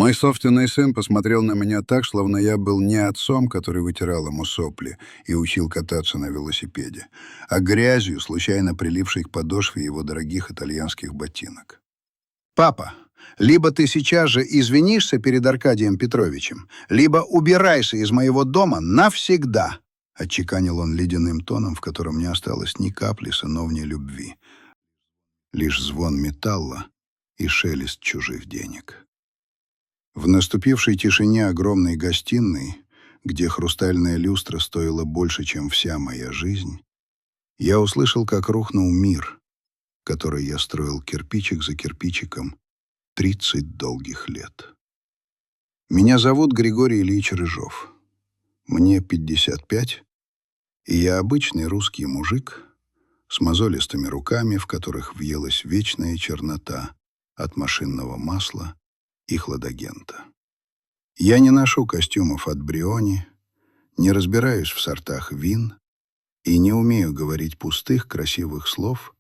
Мой собственный сын посмотрел на меня так, словно я был не отцом, который вытирал ему сопли и учил кататься на велосипеде, а грязью, случайно прилипшей к подошве его дорогих итальянских ботинок. «Папа, либо ты сейчас же извинишься перед Аркадием Петровичем, либо убирайся из моего дома навсегда», — отчеканил он ледяным тоном, в котором не осталось ни капли сыновней любви, лишь звон металла и шелест чужих денег. В наступившей тишине огромной гостиной, где хрустальная люстра стоила больше, чем вся моя жизнь, я услышал, как рухнул мир, который я строил кирпичик за кирпичиком 30 долгих лет. Меня зовут Григорий Ильич Рыжов. Мне 55, и я обычный русский мужик с мозолистыми руками, в которых въелась вечная чернота от машинного масла и хладагента. Я не ношу костюмов от Бриони, не разбираюсь в сортах вин и не умею говорить пустых, красивых слов,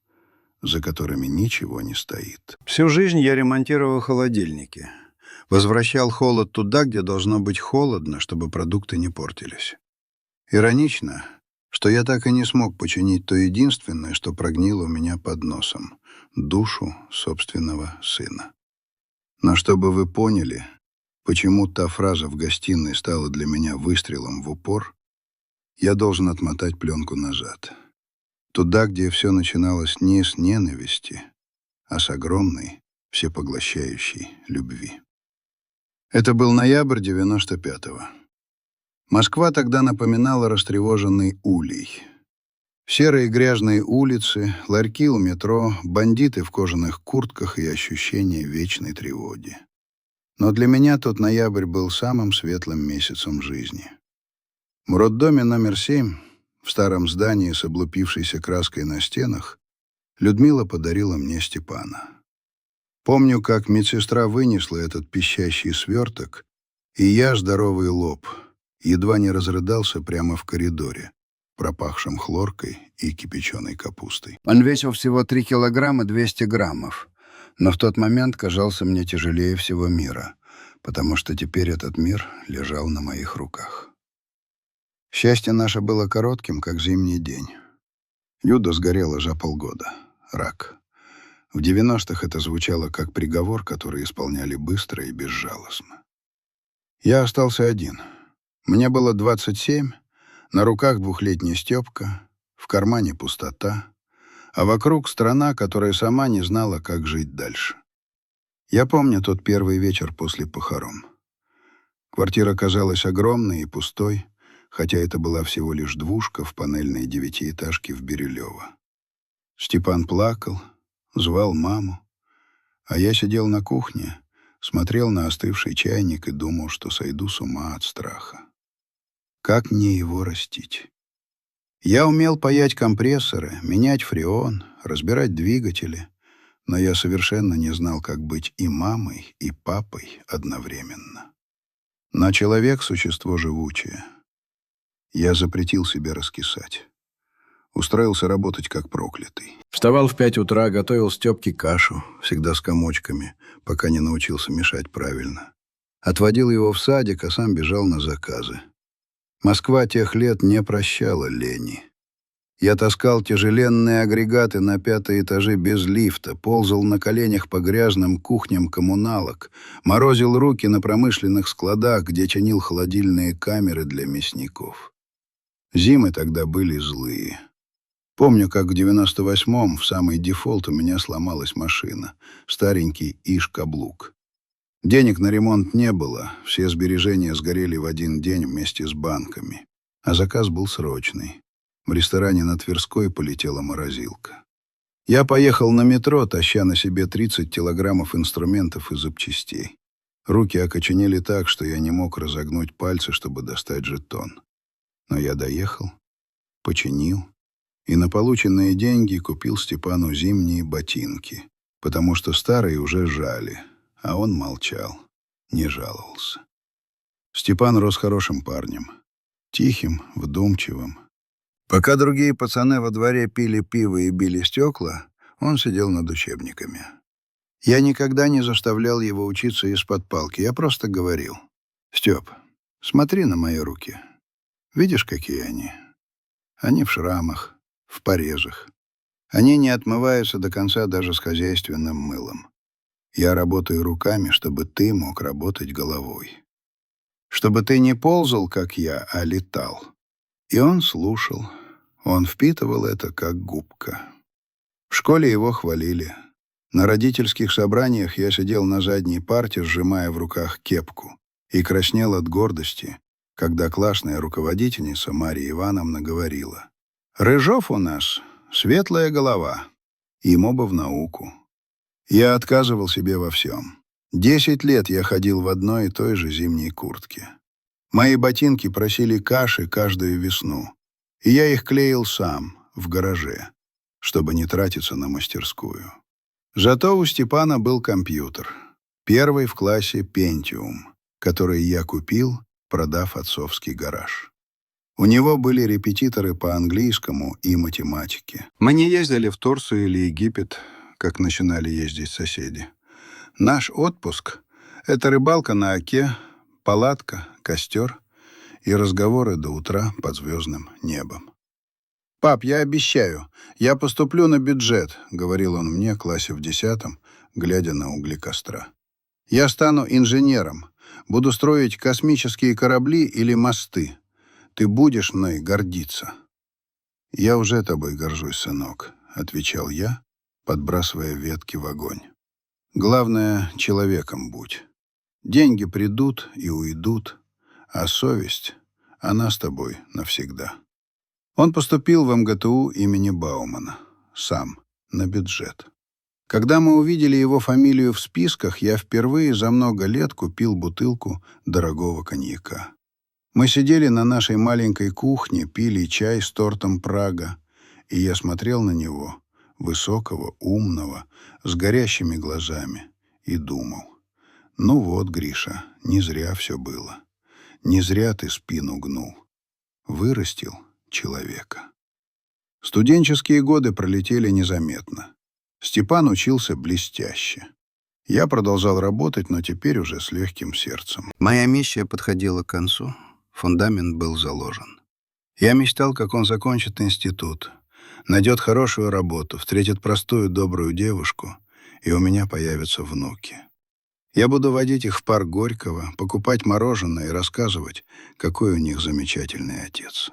за которыми ничего не стоит. Всю жизнь я ремонтировал холодильники, возвращал холод туда, где должно быть холодно, чтобы продукты не портились. Иронично, что я так и не смог починить то единственное, что прогнило у меня под носом — душу собственного сына. Но чтобы вы поняли, почему та фраза в гостиной стала для меня выстрелом в упор, я должен отмотать пленку назад. Туда, где все начиналось не с ненависти, а с огромной, всепоглощающей любви. Это был ноябрь 95-го. Москва тогда напоминала растревоженный улей. Серые грязные улицы, ларьки у метро, бандиты в кожаных куртках и ощущение вечной тревоги. Но для меня тот ноябрь был самым светлым месяцем жизни. В роддоме номер 7, в старом здании с облупившейся краской на стенах, Людмила подарила мне Степана. Помню, как медсестра вынесла этот пищащий сверток, и я, здоровый лоб, едва не разрыдался прямо в коридоре, пропахшим хлоркой и кипяченой капустой. Он весил всего 3 килограмма 200 граммов, но в тот момент казался мне тяжелее всего мира, потому что теперь этот мир лежал на моих руках. Счастье наше было коротким, как зимний день. Люда сгорела за полгода. Рак. В 90-х это звучало как приговор, который исполняли быстро и безжалостно. Я остался один. Мне было 27, на руках 2-летний Степка, в кармане пустота, а вокруг страна, которая сама не знала, как жить дальше. Я помню тот первый вечер после похорон. Квартира казалась огромной и пустой, хотя это была всего лишь двушка в панельной 9-этажке в Бирюлево. Степан плакал, звал маму, а я сидел на кухне, смотрел на остывший чайник и думал, что сойду с ума от страха. Как мне его растить? Я умел паять компрессоры, менять фреон, разбирать двигатели, но я совершенно не знал, как быть и мамой, и папой одновременно. Но человек — существо живучее. Я запретил себе раскисать. Устроился работать как проклятый. Вставал в 5 утра, готовил Степке кашу, всегда с комочками, пока не научился мешать правильно. Отводил его в садик, а сам бежал на заказы. Москва тех лет не прощала лени. Я таскал тяжеленные агрегаты на 5-е этажи без лифта, ползал на коленях по грязным кухням коммуналок, морозил руки на промышленных складах, где чинил холодильные камеры для мясников. Зимы тогда были злые. Помню, как в 98-м в самый дефолт у меня сломалась машина, старенький Иж-каблук. Денег на ремонт не было, все сбережения сгорели в один день вместе с банками, а заказ был срочный. В ресторане на Тверской полетела морозилка. Я поехал на метро, таща на себе 30 килограммов инструментов и запчастей. Руки окоченели так, что я не мог разогнуть пальцы, чтобы достать жетон. Но я доехал, починил, и на полученные деньги купил Степану зимние ботинки, потому что старые уже жали, а он молчал, не жаловался. Степан рос хорошим парнем, тихим, вдумчивым. Пока другие пацаны во дворе пили пиво и били стекла, он сидел над учебниками. Я никогда не заставлял его учиться из-под палки. Я просто говорил: «Степ, смотри на мои руки. Видишь, какие они? Они в шрамах, в порезах. Они не отмываются до конца даже с хозяйственным мылом. Я работаю руками, чтобы ты мог работать головой. Чтобы ты не ползал, как я, а летал». И он слушал. Он впитывал это, как губка. В школе его хвалили. На родительских собраниях я сидел на задней парте, сжимая в руках кепку, и краснел от гордости, когда классная руководительница Марья Ивановна говорила: «Рыжов у нас светлая голова, ему бы в науку». Я отказывал себе во всем. 10 лет я ходил в одной и той же зимней куртке. Мои ботинки просили каши каждую весну, и я их клеил сам, в гараже, чтобы не тратиться на мастерскую. Зато у Степана был компьютер, первый в классе Pentium, который я купил, продав отцовский гараж. У него были репетиторы по английскому и математике. Мы не ездили в Турцию или Египет, как начинали ездить соседи. Наш отпуск — это рыбалка на оке, палатка, костер и разговоры до утра под звездным небом. «Пап, я обещаю, я поступлю на бюджет», — говорил он мне, в классе в 10, глядя на угли костра. «Я стану инженером, буду строить космические корабли или мосты. Ты будешь мной гордиться». «Я уже тобой горжусь, сынок», — отвечал я, подбрасывая ветки в огонь. «Главное, человеком будь. Деньги придут и уйдут, а совесть, она с тобой навсегда». Он поступил в МГТУ имени Баумана. Сам, на бюджет. Когда мы увидели его фамилию в списках, я впервые за много лет купил бутылку дорогого коньяка. Мы сидели на нашей маленькой кухне, пили чай с тортом «Прага», и я смотрел на него, высокого, умного, с горящими глазами, и думал: «Ну вот, Гриша, не зря все было. Не зря ты спину гнул. Вырастил человека». Студенческие годы пролетели незаметно. Степан учился блестяще. Я продолжал работать, но теперь уже с легким сердцем. Моя миссия подходила к концу. Фундамент был заложен. Я мечтал, как он закончит институт, найдет хорошую работу, встретит простую добрую девушку, и у меня появятся внуки. Я буду водить их в парк Горького, покупать мороженое и рассказывать, какой у них замечательный отец.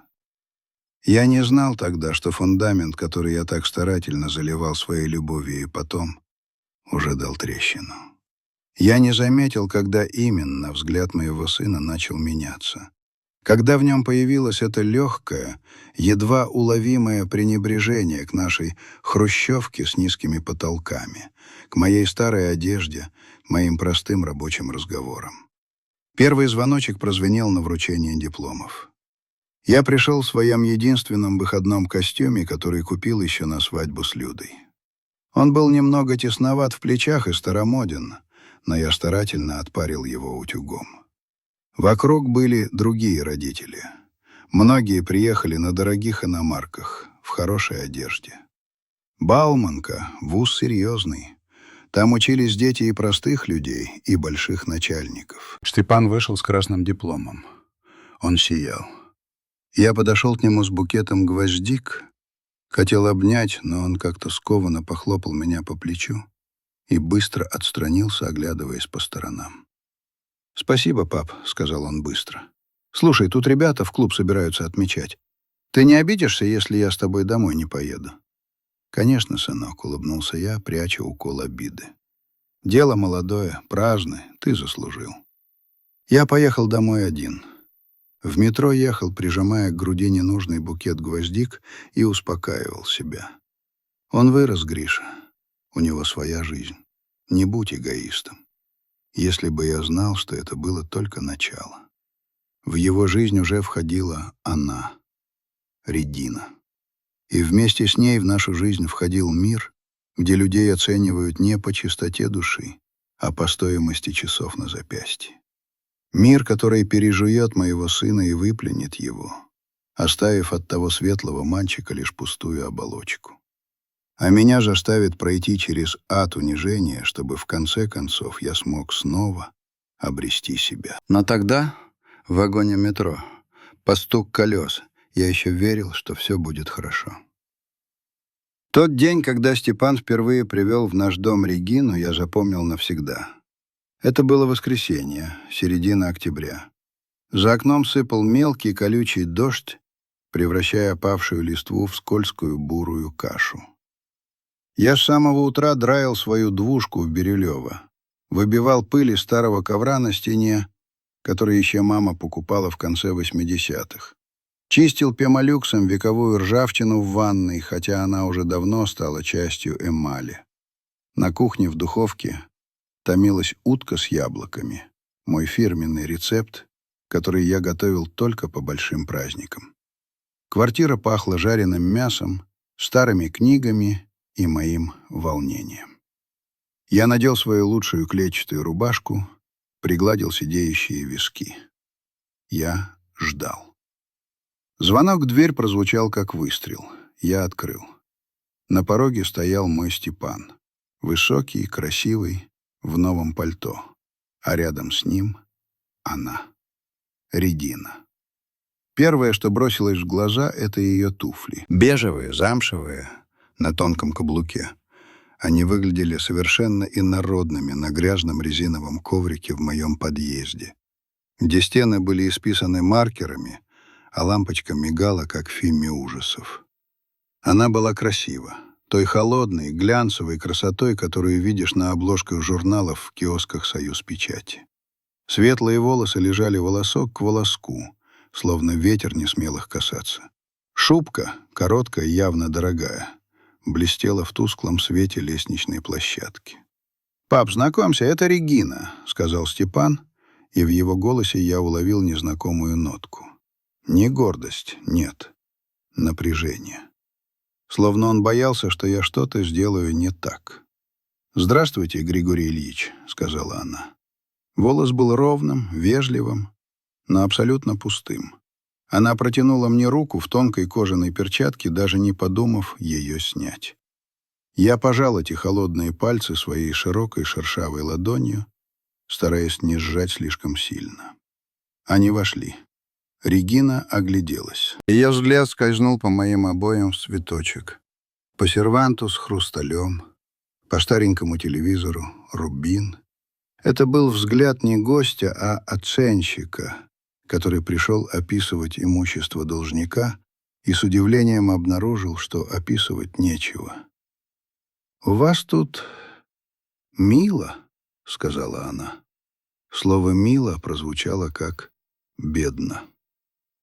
Я не знал тогда, что фундамент, который я так старательно заливал своей любовью и потом, уже дал трещину. Я не заметил, когда именно взгляд моего сына начал меняться. Когда в нем появилось это легкое, едва уловимое пренебрежение к нашей хрущевке с низкими потолками, к моей старой одежде, моим простым рабочим разговорам. Первый звоночек прозвенел на вручение дипломов. Я пришел в своем единственном выходном костюме, который купил еще на свадьбу с Людой. Он был немного тесноват в плечах и старомоден, но я старательно отпарил его утюгом. Вокруг были другие родители. Многие приехали на дорогих иномарках, в хорошей одежде. Бауманка — вуз серьезный. Там учились дети и простых людей, и больших начальников. Степан вышел с красным дипломом. Он сиял. Я подошел к нему с букетом гвоздик, хотел обнять, но он как-то скованно похлопал меня по плечу и быстро отстранился, оглядываясь по сторонам. «Спасибо, пап», — сказал он быстро. «Слушай, тут ребята в клуб собираются отмечать. Ты не обидишься, если я с тобой домой не поеду?» «Конечно, сынок», — улыбнулся я, пряча укол обиды. «Дело молодое, праздное, ты заслужил». Я поехал домой один. В метро ехал, прижимая к груди ненужный букет гвоздик, и успокаивал себя. Он вырос, Гриша. У него своя жизнь. Не будь эгоистом. Если бы я знал, что это было только начало. В его жизнь уже входила она, Редина. И вместе с ней в нашу жизнь входил мир, где людей оценивают не по чистоте души, а по стоимости часов на запястье. Мир, который пережует моего сына и выплюнет его, оставив от того светлого мальчика лишь пустую оболочку. А меня заставит пройти через ад унижения, чтобы в конце концов я смог снова обрести себя. Но тогда, в вагоне метро, под стук колес, я еще верил, что все будет хорошо. Тот день, когда Степан впервые привел в наш дом Регину, я запомнил навсегда. Это было воскресенье, середина октября. За окном сыпал мелкий колючий дождь, превращая опавшую листву в скользкую бурую кашу. Я с самого утра драил свою двушку в Бирюлево, выбивал пыль из старого ковра на стене, который еще мама покупала в конце 80-х. Чистил пемолюксом вековую ржавчину в ванной, хотя она уже давно стала частью эмали. На кухне в духовке томилась утка с яблоками, мой фирменный рецепт, который я готовил только по большим праздникам. Квартира пахла жареным мясом, старыми книгами и моим волнением. Я надел свою лучшую клетчатую рубашку, пригладил сидеющие виски. Я ждал. Звонок в дверь прозвучал, как выстрел. Я открыл. На пороге стоял мой Степан. Высокий, красивый, в новом пальто. А рядом с ним она. Регина. Первое, что бросилось в глаза, это ее туфли. Бежевые, замшевые, на тонком каблуке. Они выглядели совершенно инородными на грязном резиновом коврике в моем подъезде, где стены были исписаны маркерами, а лампочка мигала, как в фильме ужасов. Она была красива, той холодной, глянцевой красотой, которую видишь на обложках журналов в киосках «Союзпечати». Светлые волосы лежали волосок к волоску, словно ветер не смел их касаться. Шубка, короткая, явно дорогая, блестела в тусклом свете лестничной площадки. «Пап, знакомься, это Регина», — сказал Степан, и в его голосе я уловил незнакомую нотку. Не гордость, нет, напряжение. Словно он боялся, что я что-то сделаю не так. «Здравствуйте, Григорий Ильич», — сказала она. Волос был ровным, вежливым, но абсолютно пустым. Она протянула мне руку в тонкой кожаной перчатке, даже не подумав ее снять. Я пожал эти холодные пальцы своей широкой шершавой ладонью, стараясь не сжать слишком сильно. Они вошли. Регина огляделась. Ее взгляд скользнул по моим обоям в цветочек. По серванту с хрусталем, по старенькому телевизору «Рубин». Это был взгляд не гостя, а оценщика, который пришел описывать имущество должника и с удивлением обнаружил, что описывать нечего. «У вас тут мило», — сказала она. Слово «мило» прозвучало как «бедно».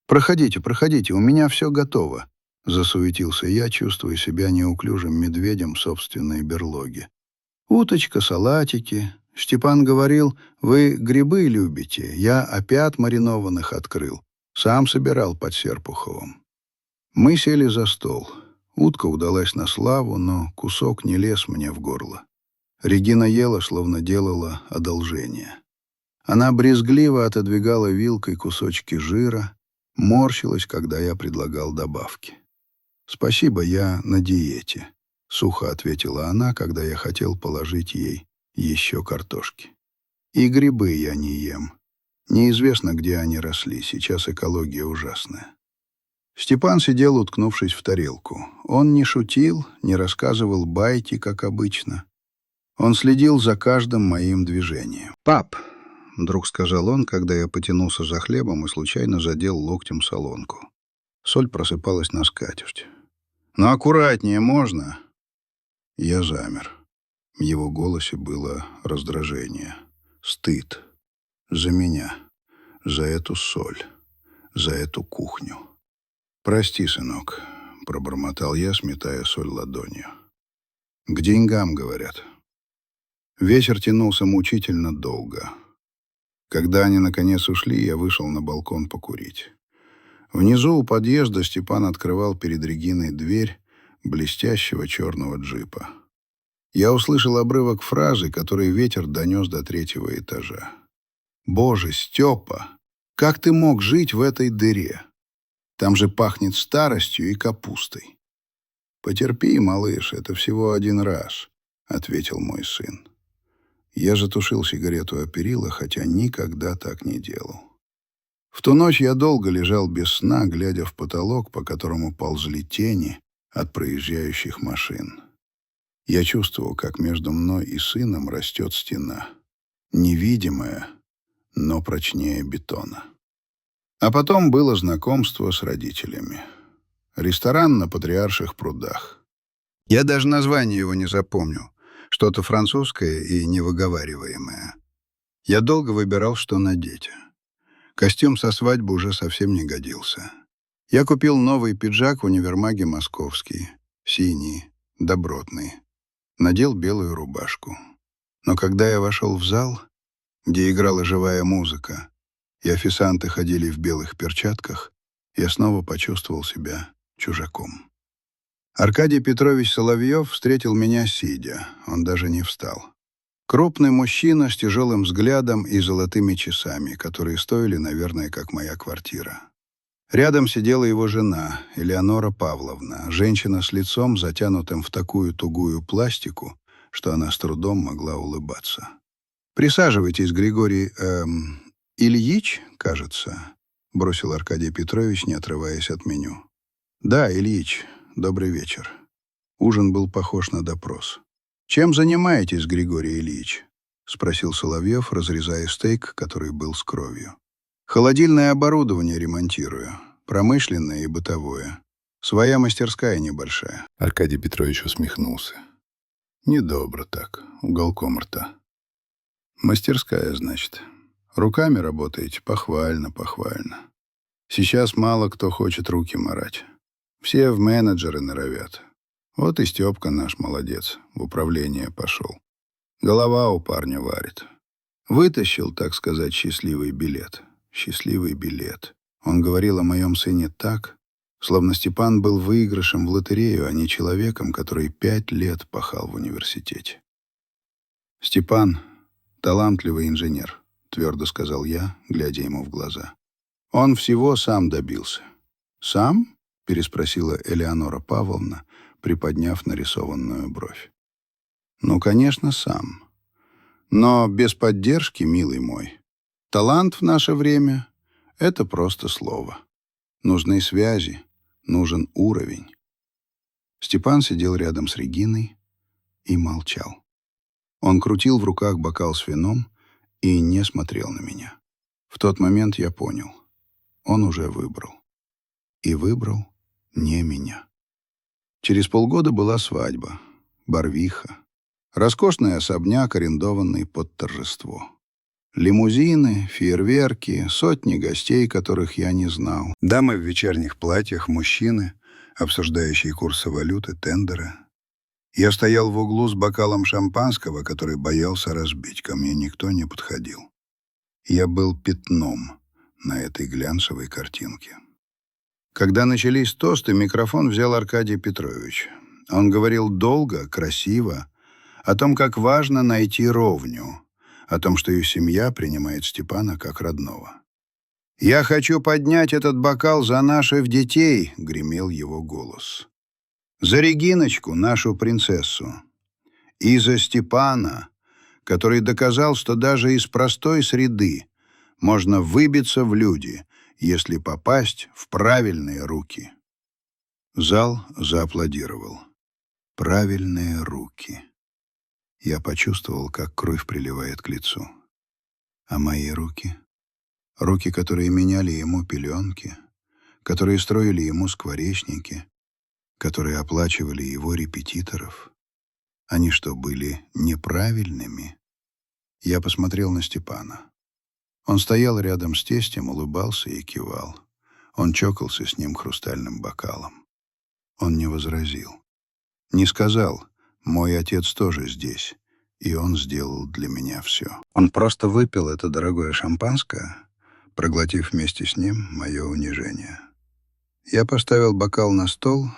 «Проходите, проходите, у меня все готово», — засуетился я, чувствуя себя неуклюжим медведем в собственной берлоге. «Уточка, салатики. Степан говорил, вы грибы любите. Я опят маринованных открыл. Сам собирал под Серпуховым». Мы сели за стол. Утка удалась на славу, но кусок не лез мне в горло. Регина ела, словно делала одолжение. Она брезгливо отодвигала вилкой кусочки жира, морщилась, когда я предлагал добавки. «Спасибо, я на диете», — сухо ответила она, когда я хотел положить ей еще картошки. «И грибы я не ем. Неизвестно, где они росли, сейчас экология ужасная». Степан сидел, уткнувшись в тарелку. Он не шутил, не рассказывал байки, как обычно. Он следил за каждым моим движением. «Пап», — вдруг сказал он, когда я потянулся за хлебом и случайно задел локтем солонку. Соль просыпалась на скатерть. «Ну, аккуратнее можно?» Я замер. В его голосе было раздражение, стыд. За меня, за эту соль, за эту кухню. «Прости, сынок», — пробормотал я, сметая соль ладонью. «К деньгам, говорят». Вечер тянулся мучительно долго. Когда они, наконец, ушли, я вышел на балкон покурить. Внизу у подъезда Степан открывал перед Региной дверь блестящего черного джипа. Я услышал обрывок фразы, который ветер донес до 3-го этажа. «Боже, Степа, как ты мог жить в этой дыре? Там же пахнет старостью и капустой». «Потерпи, малыш, это всего один раз», — ответил мой сын. Я затушил сигарету о перила, хотя никогда так не делал. В ту ночь я долго лежал без сна, глядя в потолок, по которому ползли тени от проезжающих машин. Я чувствовал, как между мной и сыном растет стена. Невидимая, но прочнее бетона. А потом было знакомство с родителями. Ресторан на Патриарших прудах. Я даже название его не запомнил. Что-то французское и невыговариваемое. Я долго выбирал, что надеть. Костюм со свадьбы уже совсем не годился. Я купил новый пиджак в универмаге «Московский», синий, добротный. Надел белую рубашку. Но когда я вошел в зал, где играла живая музыка, и официанты ходили в белых перчатках, я снова почувствовал себя чужаком. Аркадий Петрович Соловьев встретил меня сидя, он даже не встал. Крупный мужчина с тяжелым взглядом и золотыми часами, которые стоили, наверное, как моя квартира. Рядом сидела его жена, Элеонора Павловна, женщина с лицом, затянутым в такую тугую пластику, что она с трудом могла улыбаться. «Присаживайтесь, Григорий... Ильич, кажется», — бросил Аркадий Петрович, не отрываясь от меню. «Да, Ильич, добрый вечер». Ужин был похож на допрос. «Чем занимаетесь, Григорий Ильич?» — спросил Соловьев, разрезая стейк, который был с кровью. «Холодильное оборудование ремонтирую, промышленное и бытовое. Своя мастерская небольшая». Аркадий Петрович усмехнулся. «Недобро так, уголком рта». «Мастерская, значит. Руками работаете? Похвально, похвально. Сейчас мало кто хочет руки марать. Все в менеджеры норовят. Вот и Степка наш молодец, в управление пошел. Голова у парня варит. Вытащил, так сказать, счастливый билет. Счастливый билет. Он говорил о моем сыне так, словно Степан был выигрышем в лотерею, а не человеком, который 5 лет пахал в университете. «Степан — талантливый инженер», — твердо сказал я, глядя ему в глаза. «Он всего сам добился». «Сам?» — переспросила Элеонора Павловна, приподняв нарисованную бровь. «Ну, конечно, сам. Но без поддержки, милый мой. Талант в наше время — это просто слово. Нужны связи, нужен уровень». Степан сидел рядом с Региной и молчал. Он крутил в руках бокал с вином и не смотрел на меня. В тот момент я понял. Он уже выбрал. И выбрал не меня. Через полгода была свадьба, Барвиха, роскошный особняк, арендованный под торжество. Лимузины, фейерверки, сотни гостей, которых я не знал. Дамы в вечерних платьях, мужчины, обсуждающие курсы валюты, тендеры. Я стоял в углу с бокалом шампанского, который боялся разбить. Ко мне никто не подходил. Я был пятном на этой глянцевой картинке. Когда начались тосты, микрофон взял Аркадий Петрович. Он говорил долго, красиво, о том, как важно найти ровню, о том, что ее семья принимает Степана как родного. «Я хочу поднять этот бокал за наших детей», — гремел его голос. «За Региночку, нашу принцессу. И за Степана, который доказал, что даже из простой среды можно выбиться в люди, если попасть в правильные руки». Зал зааплодировал. Правильные руки. Я почувствовал, как кровь приливает к лицу. А мои руки? Руки, которые меняли ему пеленки, которые строили ему скворечники, которые оплачивали его репетиторов. Они что, были неправильными? Я посмотрел на Степана. Он стоял рядом с тестем, улыбался и кивал. Он чокался с ним хрустальным бокалом. Он не возразил. Не сказал: «Мой отец тоже здесь, и он сделал для меня все». Он просто выпил это дорогое шампанское, проглотив вместе с ним мое унижение. Я поставил бокал на стол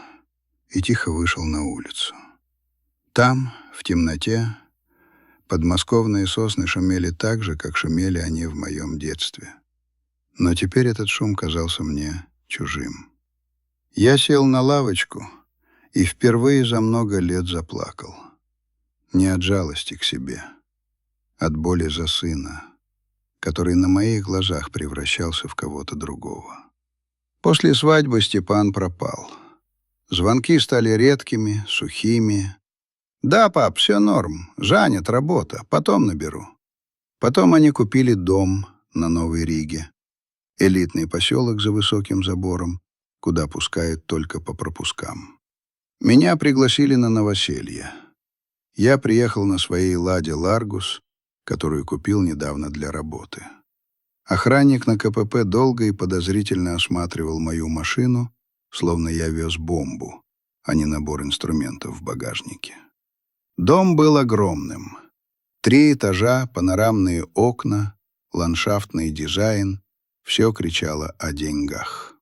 и тихо вышел на улицу. Там, в темноте, подмосковные сосны шумели так же, как шумели они в моем детстве. Но теперь этот шум казался мне чужим. Я сел на лавочку И впервые за много лет заплакал. Не от жалости к себе, от боли за сына, который на моих глазах превращался в кого-то другого. После свадьбы Степан пропал. Звонки стали редкими, сухими. «Да, пап, все норм. Занят, работа. Потом наберу». Потом они купили дом на Новой Риге. Элитный поселок за высоким забором, куда пускают только по пропускам. Меня пригласили на новоселье. Я приехал на своей «Ладе Ларгус», которую купил недавно для работы. Охранник на КПП долго и подозрительно осматривал мою машину, словно я вез бомбу, а не набор инструментов в багажнике. Дом был огромным. 3 этажа, панорамные окна, ландшафтный дизайн — все кричало о деньгах.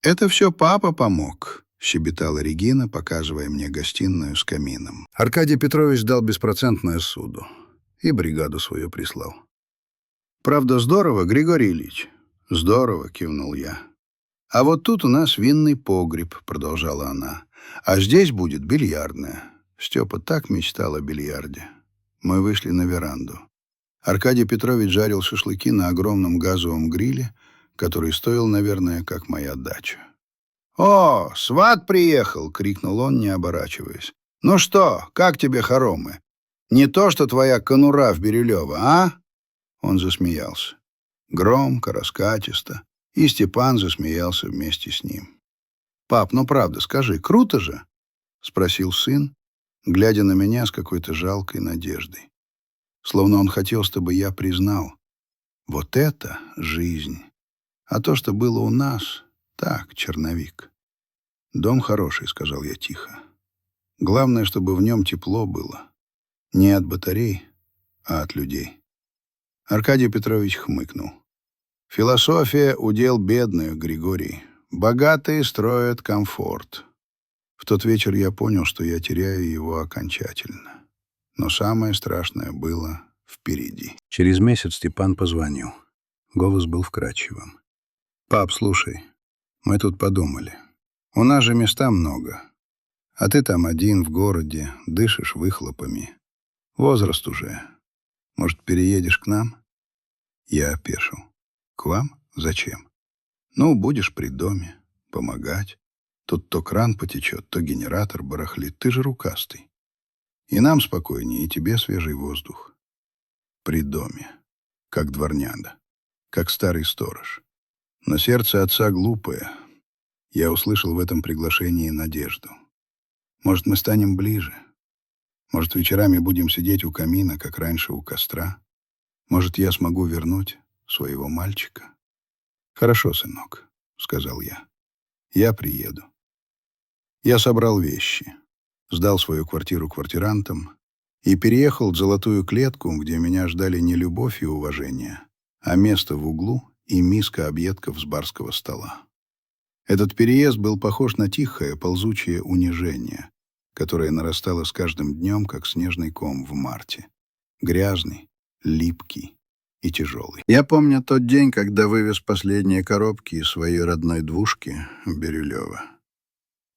«Это все папа помог», — щебетала Регина, показывая мне гостиную с камином. Аркадий Петрович дал беспроцентное суду и бригаду свою прислал. «Правда, здорово, Григорий Ильич?» «Здорово», — кивнул я. «А вот тут у нас винный погреб», — продолжала она. «А здесь будет бильярдная». Степа так мечтал о бильярде. Мы вышли на веранду. Аркадий Петрович жарил шашлыки на огромном газовом гриле, который стоил, наверное, как моя дача. «О, сват приехал!» — крикнул он, не оборачиваясь. «Ну что, как тебе хоромы? Не то, что твоя конура в Бирюлево, а?» Он засмеялся. Громко, раскатисто. И Степан засмеялся вместе с ним. «Пап, ну правда, скажи, круто же?» — спросил сын, глядя на меня с какой-то жалкой надеждой. Словно он хотел, чтобы я признал. Вот это жизнь. А то, что было у нас, так, черновик. «Дом хороший», — сказал я тихо. «Главное, чтобы в нем тепло было. Не от батарей, а от людей». Аркадий Петрович хмыкнул. «Философия — удел бедных, Григорий. Богатые строят комфорт». В тот вечер я понял, что я теряю его окончательно. Но самое страшное было впереди. Через месяц Степан позвонил. Голос был вкрадчивым. «Пап, слушай, мы тут подумали. У нас же места много. А ты там один в городе, дышишь выхлопами. Возраст уже. Может, переедешь к нам?» Я опешил. «К вам? Зачем?» «Ну, будешь при доме, помогать. Тут то кран потечет, то генератор барахлит. Ты же рукастый. И нам спокойнее, и тебе свежий воздух. При доме. Как дворняда. Как старый сторож. Но сердце отца глупое. Я услышал в этом приглашении надежду. Может, мы станем ближе? Может, вечерами будем сидеть у камина, как раньше у костра? Может, я смогу вернуть своего мальчика? «Хорошо, сынок», — сказал я. «Я приеду». Я собрал вещи, сдал свою квартиру квартирантам и переехал в золотую клетку, где меня ждали не любовь и уважение, а место в углу и миска объедков с барского стола. Этот переезд был похож на тихое, ползучее унижение, которое нарастало с каждым днем, как снежный ком в марте. Грязный, липкий и тяжелый. Я помню тот день, когда вывез последние коробки из своей родной двушки в Бирюлево.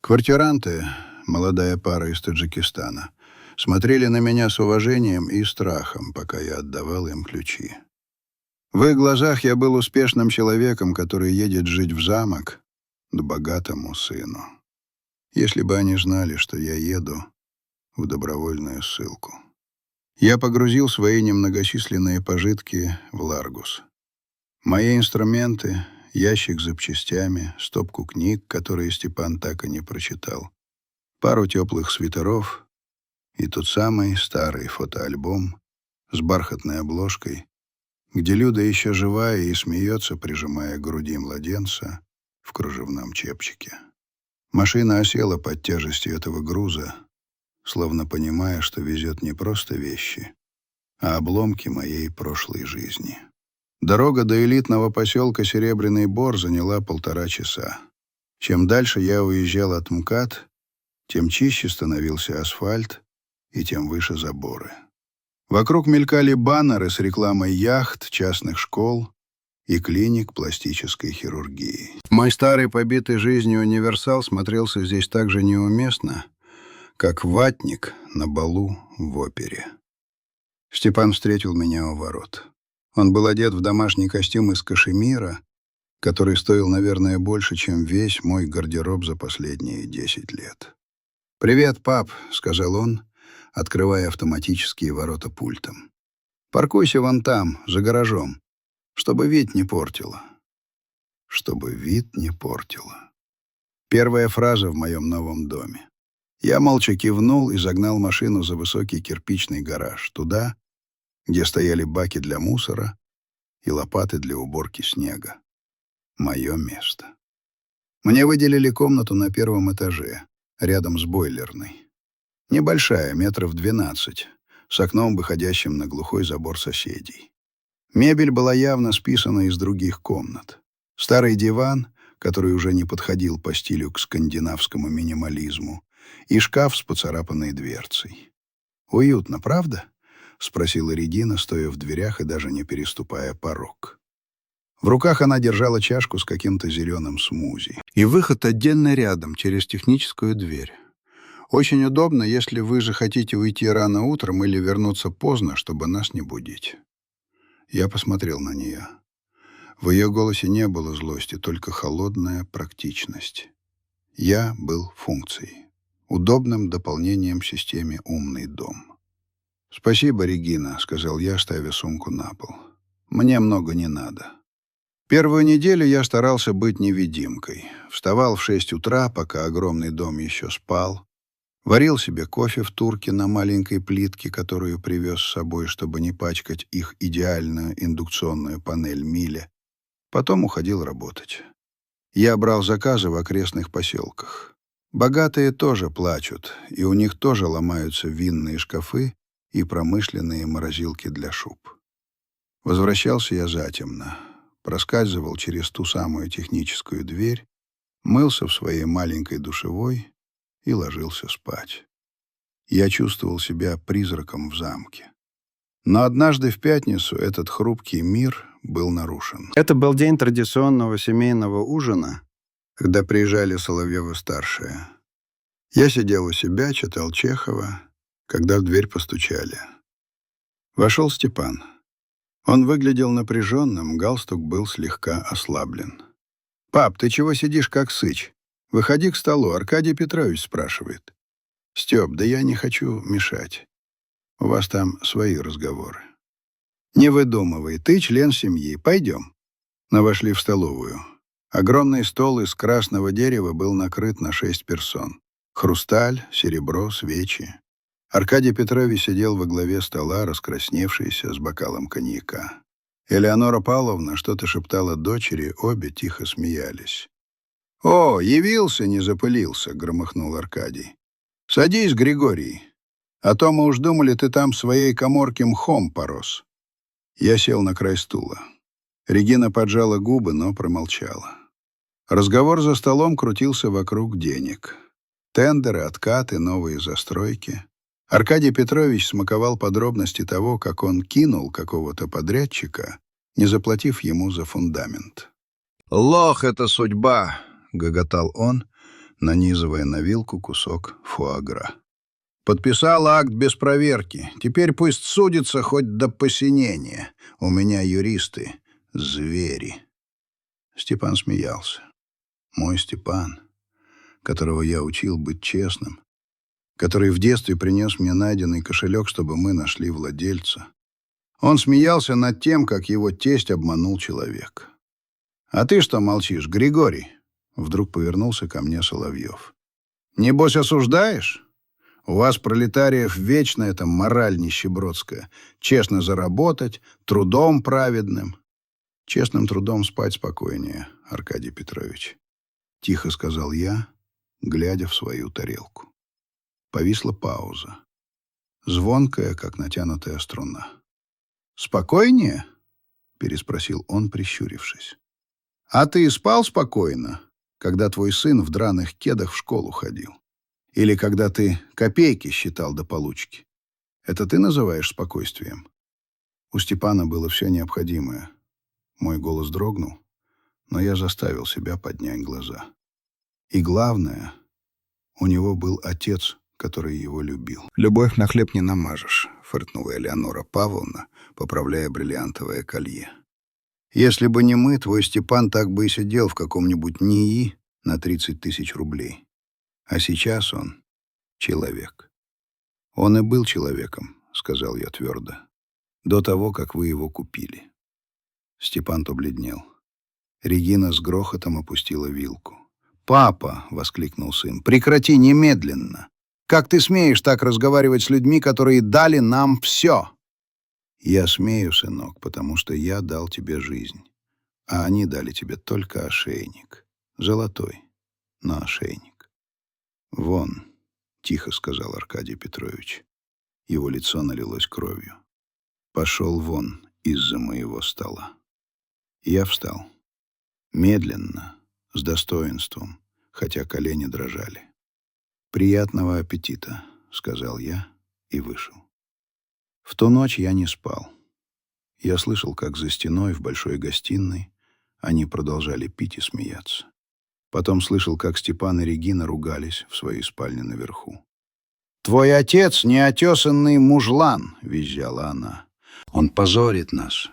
Квартиранты, молодая пара из Таджикистана, смотрели на меня с уважением и страхом, пока я отдавал им ключи. В их глазах я был успешным человеком, который едет жить в замок к богатому сыну. Если бы они знали, что я еду в добровольную ссылку. Я погрузил свои немногочисленные пожитки в Ларгус. Мои инструменты, ящик с запчастями, стопку книг, которые Степан так и не прочитал, пару теплых свитеров и тот самый старый фотоальбом с бархатной обложкой, где Люда еще живая и смеется, прижимая к груди младенца в кружевном чепчике. Машина осела под тяжестью этого груза, словно понимая, что везет не просто вещи, а обломки моей прошлой жизни. Дорога до элитного поселка Серебряный Бор заняла 1,5 часа. Чем дальше я уезжал от МКАД, тем чище становился асфальт и тем выше заборы. Вокруг мелькали баннеры с рекламой яхт, частных школ и клиник пластической хирургии. Мой старый побитый жизнью универсал смотрелся здесь так же неуместно, как ватник на балу в опере. Степан встретил меня у ворот. Он был одет в домашний костюм из кашемира, который стоил, наверное, больше, чем весь мой гардероб за последние 10 лет. «Привет, пап», — сказал он, открывая автоматические ворота пультом. «Паркуйся вон там, за гаражом, чтобы вид не портило». «Чтобы вид не портило». Первая фраза в моем новом доме. Я молча кивнул и загнал машину за высокий кирпичный гараж, туда, где стояли баки для мусора и лопаты для уборки снега. Мое место. Мне выделили комнату на первом этаже, рядом с бойлерной. Небольшая, метров 12, с окном, выходящим на глухой забор соседей. Мебель была явно списана из других комнат. Старый диван, который уже не подходил по стилю к скандинавскому минимализму, и шкаф с поцарапанной дверцей. «Уютно, правда?» — спросила Регина, стоя в дверях и даже не переступая порог. В руках она держала чашку с каким-то зеленым смузи. И выход отдельно рядом, через техническую дверь. Очень удобно, если вы же хотите уйти рано утром или вернуться поздно, чтобы нас не будить. Я посмотрел на нее. В ее голосе не было злости, только холодная практичность. Я был функцией, удобным дополнением системе «Умный дом». «Спасибо, Регина», — сказал я, ставя сумку на пол. «Мне много не надо». Первую неделю я старался быть невидимкой. Вставал в 6 утра, пока огромный дом еще спал. Варил себе кофе в турке на маленькой плитке, которую привез с собой, чтобы не пачкать их идеальную индукционную панель Миля. Потом уходил работать. Я брал заказы в окрестных поселках. Богатые тоже плачут, и у них тоже ломаются винные шкафы и промышленные морозилки для шуб. Возвращался я затемно, проскальзывал через ту самую техническую дверь, мылся в своей маленькой душевой и ложился спать. Я чувствовал себя призраком в замке. Но однажды в пятницу этот хрупкий мир был нарушен. Это был день традиционного семейного ужина, когда приезжали Соловьевы-старшие. Я сидел у себя, читал Чехова, когда в дверь постучали. Вошел Степан. Он выглядел напряженным, галстук был слегка ослаблен. «Пап, ты чего сидишь как сыч? Выходи к столу, Аркадий Петрович спрашивает». «Степ, да я не хочу мешать. У вас там свои разговоры». «Не выдумывай, ты член семьи. Пойдем». Мы вошли в столовую. Огромный стол из красного дерева был накрыт на 6 персон. Хрусталь, серебро, свечи. Аркадий Петрович сидел во главе стола, раскрасневшийся, с бокалом коньяка. Элеонора Павловна что-то шептала дочери, обе тихо смеялись. «О, явился, не запылился», — громыхнул Аркадий. «Садись, Григорий, а то мы уж думали, ты там в своей каморке мхом порос». Я сел на край стула. Регина поджала губы, но промолчала. Разговор за столом крутился вокруг денег. Тендеры, откаты, новые застройки. Аркадий Петрович смаковал подробности того, как он кинул какого-то подрядчика, не заплатив ему за фундамент. «Лох — это судьба!» — гоготал он, нанизывая на вилку кусок фуагра. «Подписал акт без проверки. Теперь пусть судится хоть до посинения. У меня юристы — звери». Степан смеялся. Мой Степан, которого я учил быть честным, который в детстве принес мне найденный кошелек, чтобы мы нашли владельца. Он смеялся над тем, как его тесть обманул человека. «А ты что молчишь, Григорий?» Вдруг повернулся ко мне Соловьев. «Небось, осуждаешь? У вас, пролетариев, вечно эта мораль нищебродская. Честно заработать, трудом праведным». «Честным трудом спать спокойнее, Аркадий Петрович», — тихо сказал я, глядя в свою тарелку. Повисла пауза. Звонкая, как натянутая струна. «Спокойнее?» — переспросил он, прищурившись. «А ты спал спокойно, когда твой сын в драных кедах в школу ходил? Или когда ты копейки считал до получки? Это ты называешь спокойствием?» У Степана было все необходимое. Мой голос дрогнул, но я заставил себя поднять глаза. И главное, у него был отец, который его любил. «Любовь на хлеб не намажешь», — фыркнула Элеонора Павловна, поправляя бриллиантовое колье. «Если бы не мы, твой Степан так бы и сидел в каком-нибудь НИИ на 30 тысяч рублей. А сейчас он человек». «Он и был человеком», — сказал я твердо, — «до того, как вы его купили». Степан побледнел. Регина с грохотом опустила вилку. «Папа!» — воскликнул сын. «Прекрати немедленно! Как ты смеешь так разговаривать с людьми, которые дали нам все?» «Я смею, сынок, потому что я дал тебе жизнь, а они дали тебе только ошейник. Золотой, но ошейник». «Вон», — тихо сказал Аркадий Петрович. Его лицо налилось кровью. «Пошел вон из-за моего стола». Я встал. Медленно, с достоинством, хотя колени дрожали. «Приятного аппетита», — сказал я и вышел. В ту ночь я не спал. Я слышал, как за стеной в большой гостиной они продолжали пить и смеяться. Потом слышал, как Степан и Регина ругались в своей спальне наверху. «Твой отец неотесанный мужлан», — визжала она. «Он позорит нас».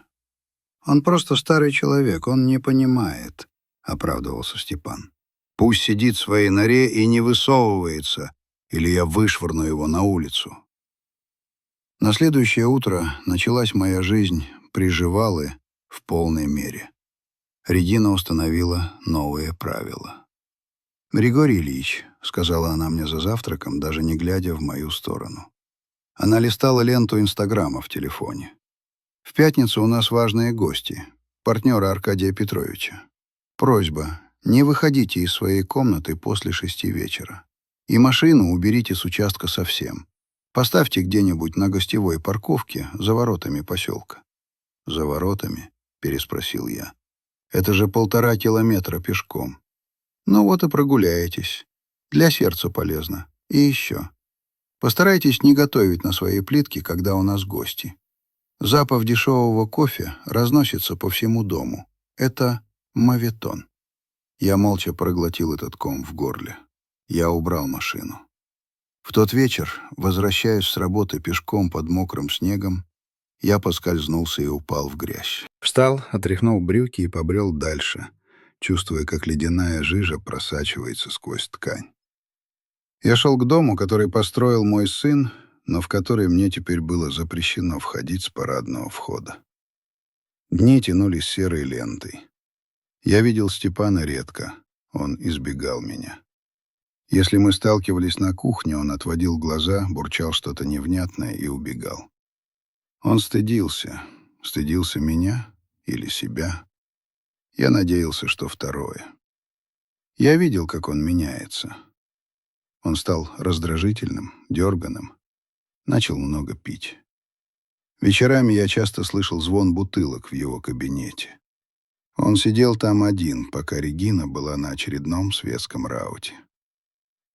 «Он просто старый человек, он не понимает», — оправдывался Степан. «Пусть сидит в своей норе и не высовывается, или я вышвырну его на улицу». На следующее утро началась моя жизнь приживалы в полной мере. Регина установила новые правила. «Григорий Ильич», — сказала она мне за завтраком, даже не глядя в мою сторону. Она листала ленту Инстаграма в телефоне. «В пятницу у нас важные гости, партнеры Аркадия Петровича. Просьба, не выходите из своей комнаты после 6 вечера. И машину уберите с участка совсем. Поставьте где-нибудь на гостевой парковке за воротами поселка». «За воротами?» — переспросил я. «Это же 1,5 километра пешком». «Ну вот и прогуляетесь. Для сердца полезно. И еще. Постарайтесь не готовить на своей плитке, когда у нас гости. Запах дешевого кофе разносится по всему дому. Это моветон». Я молча проглотил этот ком в горле. Я убрал машину. В тот вечер, возвращаясь с работы пешком под мокрым снегом, я поскользнулся и упал в грязь. Встал, отряхнул брюки и побрел дальше, чувствуя, как ледяная жижа просачивается сквозь ткань. Я шел к дому, который построил мой сын, но в который мне теперь было запрещено входить с парадного входа. Дни тянулись серой лентой. Я видел Степана редко, он избегал меня. Если мы сталкивались на кухне, он отводил глаза, бурчал что-то невнятное и убегал. Он стыдился меня или себя. Я надеялся, что второе. Я видел, как он меняется. Он стал раздражительным, дерганым, начал много пить. Вечерами я часто слышал звон бутылок в его кабинете. Он сидел там один, пока Регина была на очередном светском рауте.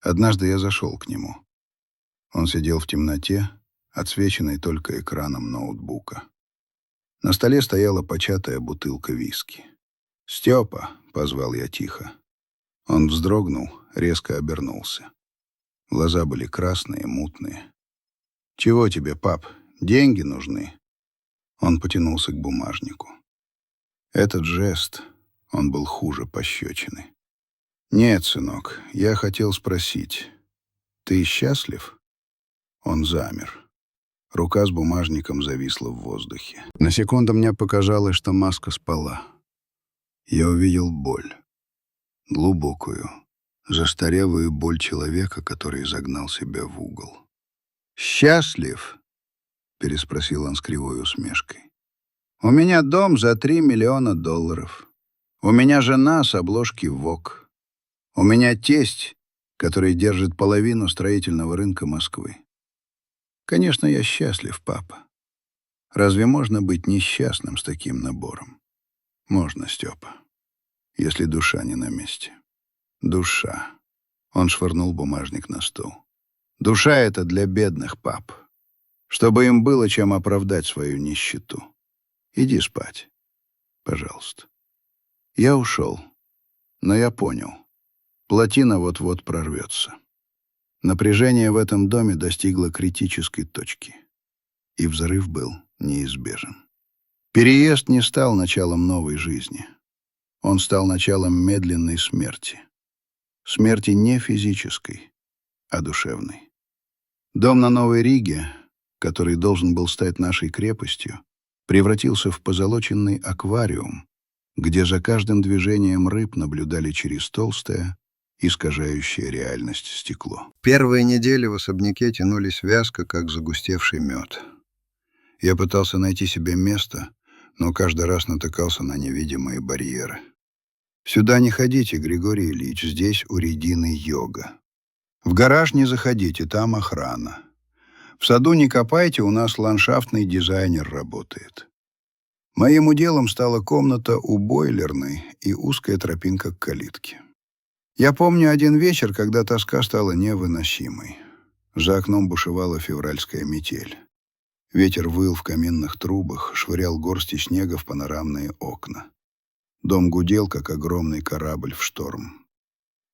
Однажды я зашел к нему. Он сидел в темноте, отсвеченной только экраном ноутбука. На столе стояла початая бутылка виски. «Степа!» — позвал я тихо. Он вздрогнул, резко обернулся. Глаза были красные, мутные. «Чего тебе, пап? Деньги нужны?» Он потянулся к бумажнику. Этот жест, он был хуже пощечины. «Нет, сынок, я хотел спросить, ты счастлив?» Он замер. Рука с бумажником зависла в воздухе. На секунду мне показалось, что маска спала. Я увидел боль. Глубокую, застарелую боль человека, который загнал себя в угол. «Счастлив?» — переспросил он с кривой усмешкой. «У меня дом за $3 миллиона. У меня жена с обложки Vogue. У меня тесть, который держит половину строительного рынка Москвы. Конечно, я счастлив, папа. Разве можно быть несчастным с таким набором? Можно, Степа, если душа не на месте. Душа». Он швырнул бумажник на стол. «Душа — это для бедных, пап, чтобы им было чем оправдать свою нищету. Иди спать. Пожалуйста». Я ушел, но я понял. Плотина вот-вот прорвется. Напряжение в этом доме достигло критической точки, и взрыв был неизбежен. Переезд не стал началом новой жизни. Он стал началом медленной смерти. Смерти не физической, а душевной. Дом на Новой Риге, который должен был стать нашей крепостью, превратился в позолоченный аквариум, где за каждым движением рыб наблюдали через толстое, искажающее реальность стекло. Первые недели в особняке тянулись вязко, как загустевший мед. Я пытался найти себе место, но каждый раз натыкался на невидимые барьеры. «Сюда не ходите, Григорий Ильич, здесь у Редины йога. В гараж не заходите, там охрана. В саду не копайте, у нас ландшафтный дизайнер работает». Моим уделом стала комната у бойлерной и узкая тропинка к калитке. Я помню один вечер, когда тоска стала невыносимой. За окном бушевала февральская метель. Ветер выл в каминных трубах, швырял горсти снега в панорамные окна. Дом гудел, как огромный корабль в шторм.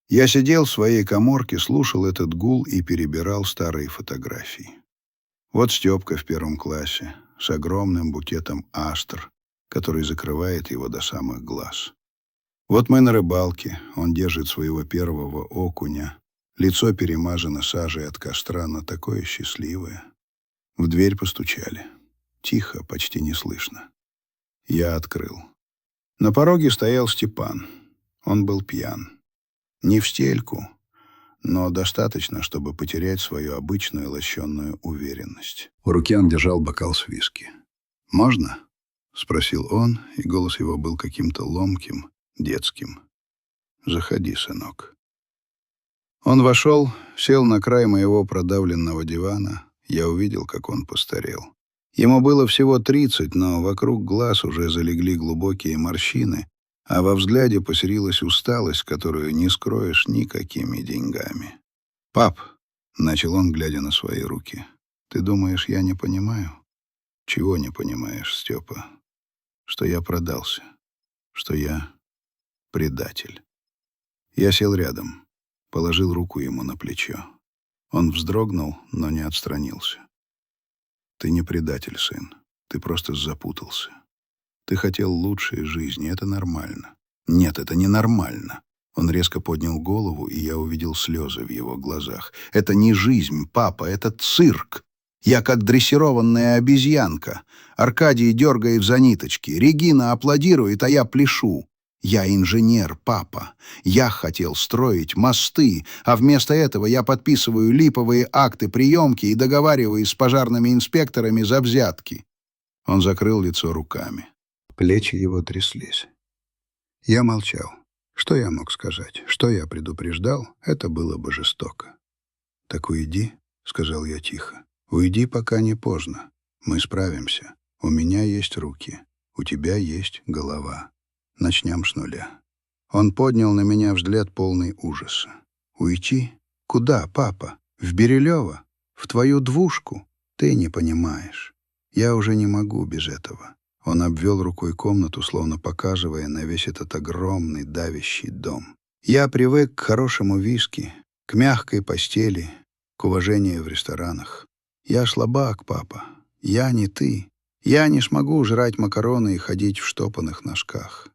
Я сидел в своей каморке, слушал этот гул и перебирал старые фотографии. Вот Степка в 1 классе с огромным букетом астр, который закрывает его до самых глаз. Вот мы на рыбалке, он держит своего первого окуня, лицо перемазано сажей от костра, но такое счастливое. В дверь постучали. Тихо, почти не слышно. Я открыл. На пороге стоял Степан. Он был пьян. Не в стельку, но достаточно, чтобы потерять свою обычную лощенную уверенность. В руке он держал бокал с виски. «Можно?» — спросил он, и голос его был каким-то ломким, детским. «Заходи, сынок». Он вошел, сел на край моего продавленного дивана. Я увидел, как он постарел. Ему было всего 30, но вокруг глаз уже залегли глубокие морщины, а во взгляде поселилась усталость, которую не скроешь никакими деньгами. «Пап», — начал он, глядя на свои руки, — «ты думаешь, я не понимаю?» «Чего не понимаешь, Степа?» «Что я продался, что я предатель». Я сел рядом, положил руку ему на плечо. Он вздрогнул, но не отстранился. «Ты не предатель, сын. Ты просто запутался. Ты хотел лучшей жизни, это нормально». «Нет, это не нормально». Он резко поднял голову, и я увидел слезы в его глазах. «Это не жизнь, папа, это цирк. Я как дрессированная обезьянка. Аркадий дергает за ниточки, Регина аплодирует, а я пляшу. Я инженер, папа. Я хотел строить мосты, а вместо этого я подписываю липовые акты приемки и договариваюсь с пожарными инспекторами за взятки». Он закрыл лицо руками. Плечи его тряслись. Я молчал. Что я мог сказать? Что я предупреждал? Это было бы жестоко. «Так уйди», — сказал я тихо. «Уйди, пока не поздно. Мы справимся. У меня есть руки. У тебя есть голова. Начнем с нуля». Он поднял на меня взгляд полный ужаса. «Уйти? Куда, папа? В Бирюлево? В твою двушку? Ты не понимаешь. Я уже не могу без этого». Он обвел рукой комнату, словно показывая на весь этот огромный давящий дом. «Я привык к хорошему виски, к мягкой постели, к уважению в ресторанах. Я слабак, папа. Я не ты. Я не смогу жрать макароны и ходить в штопанных носках».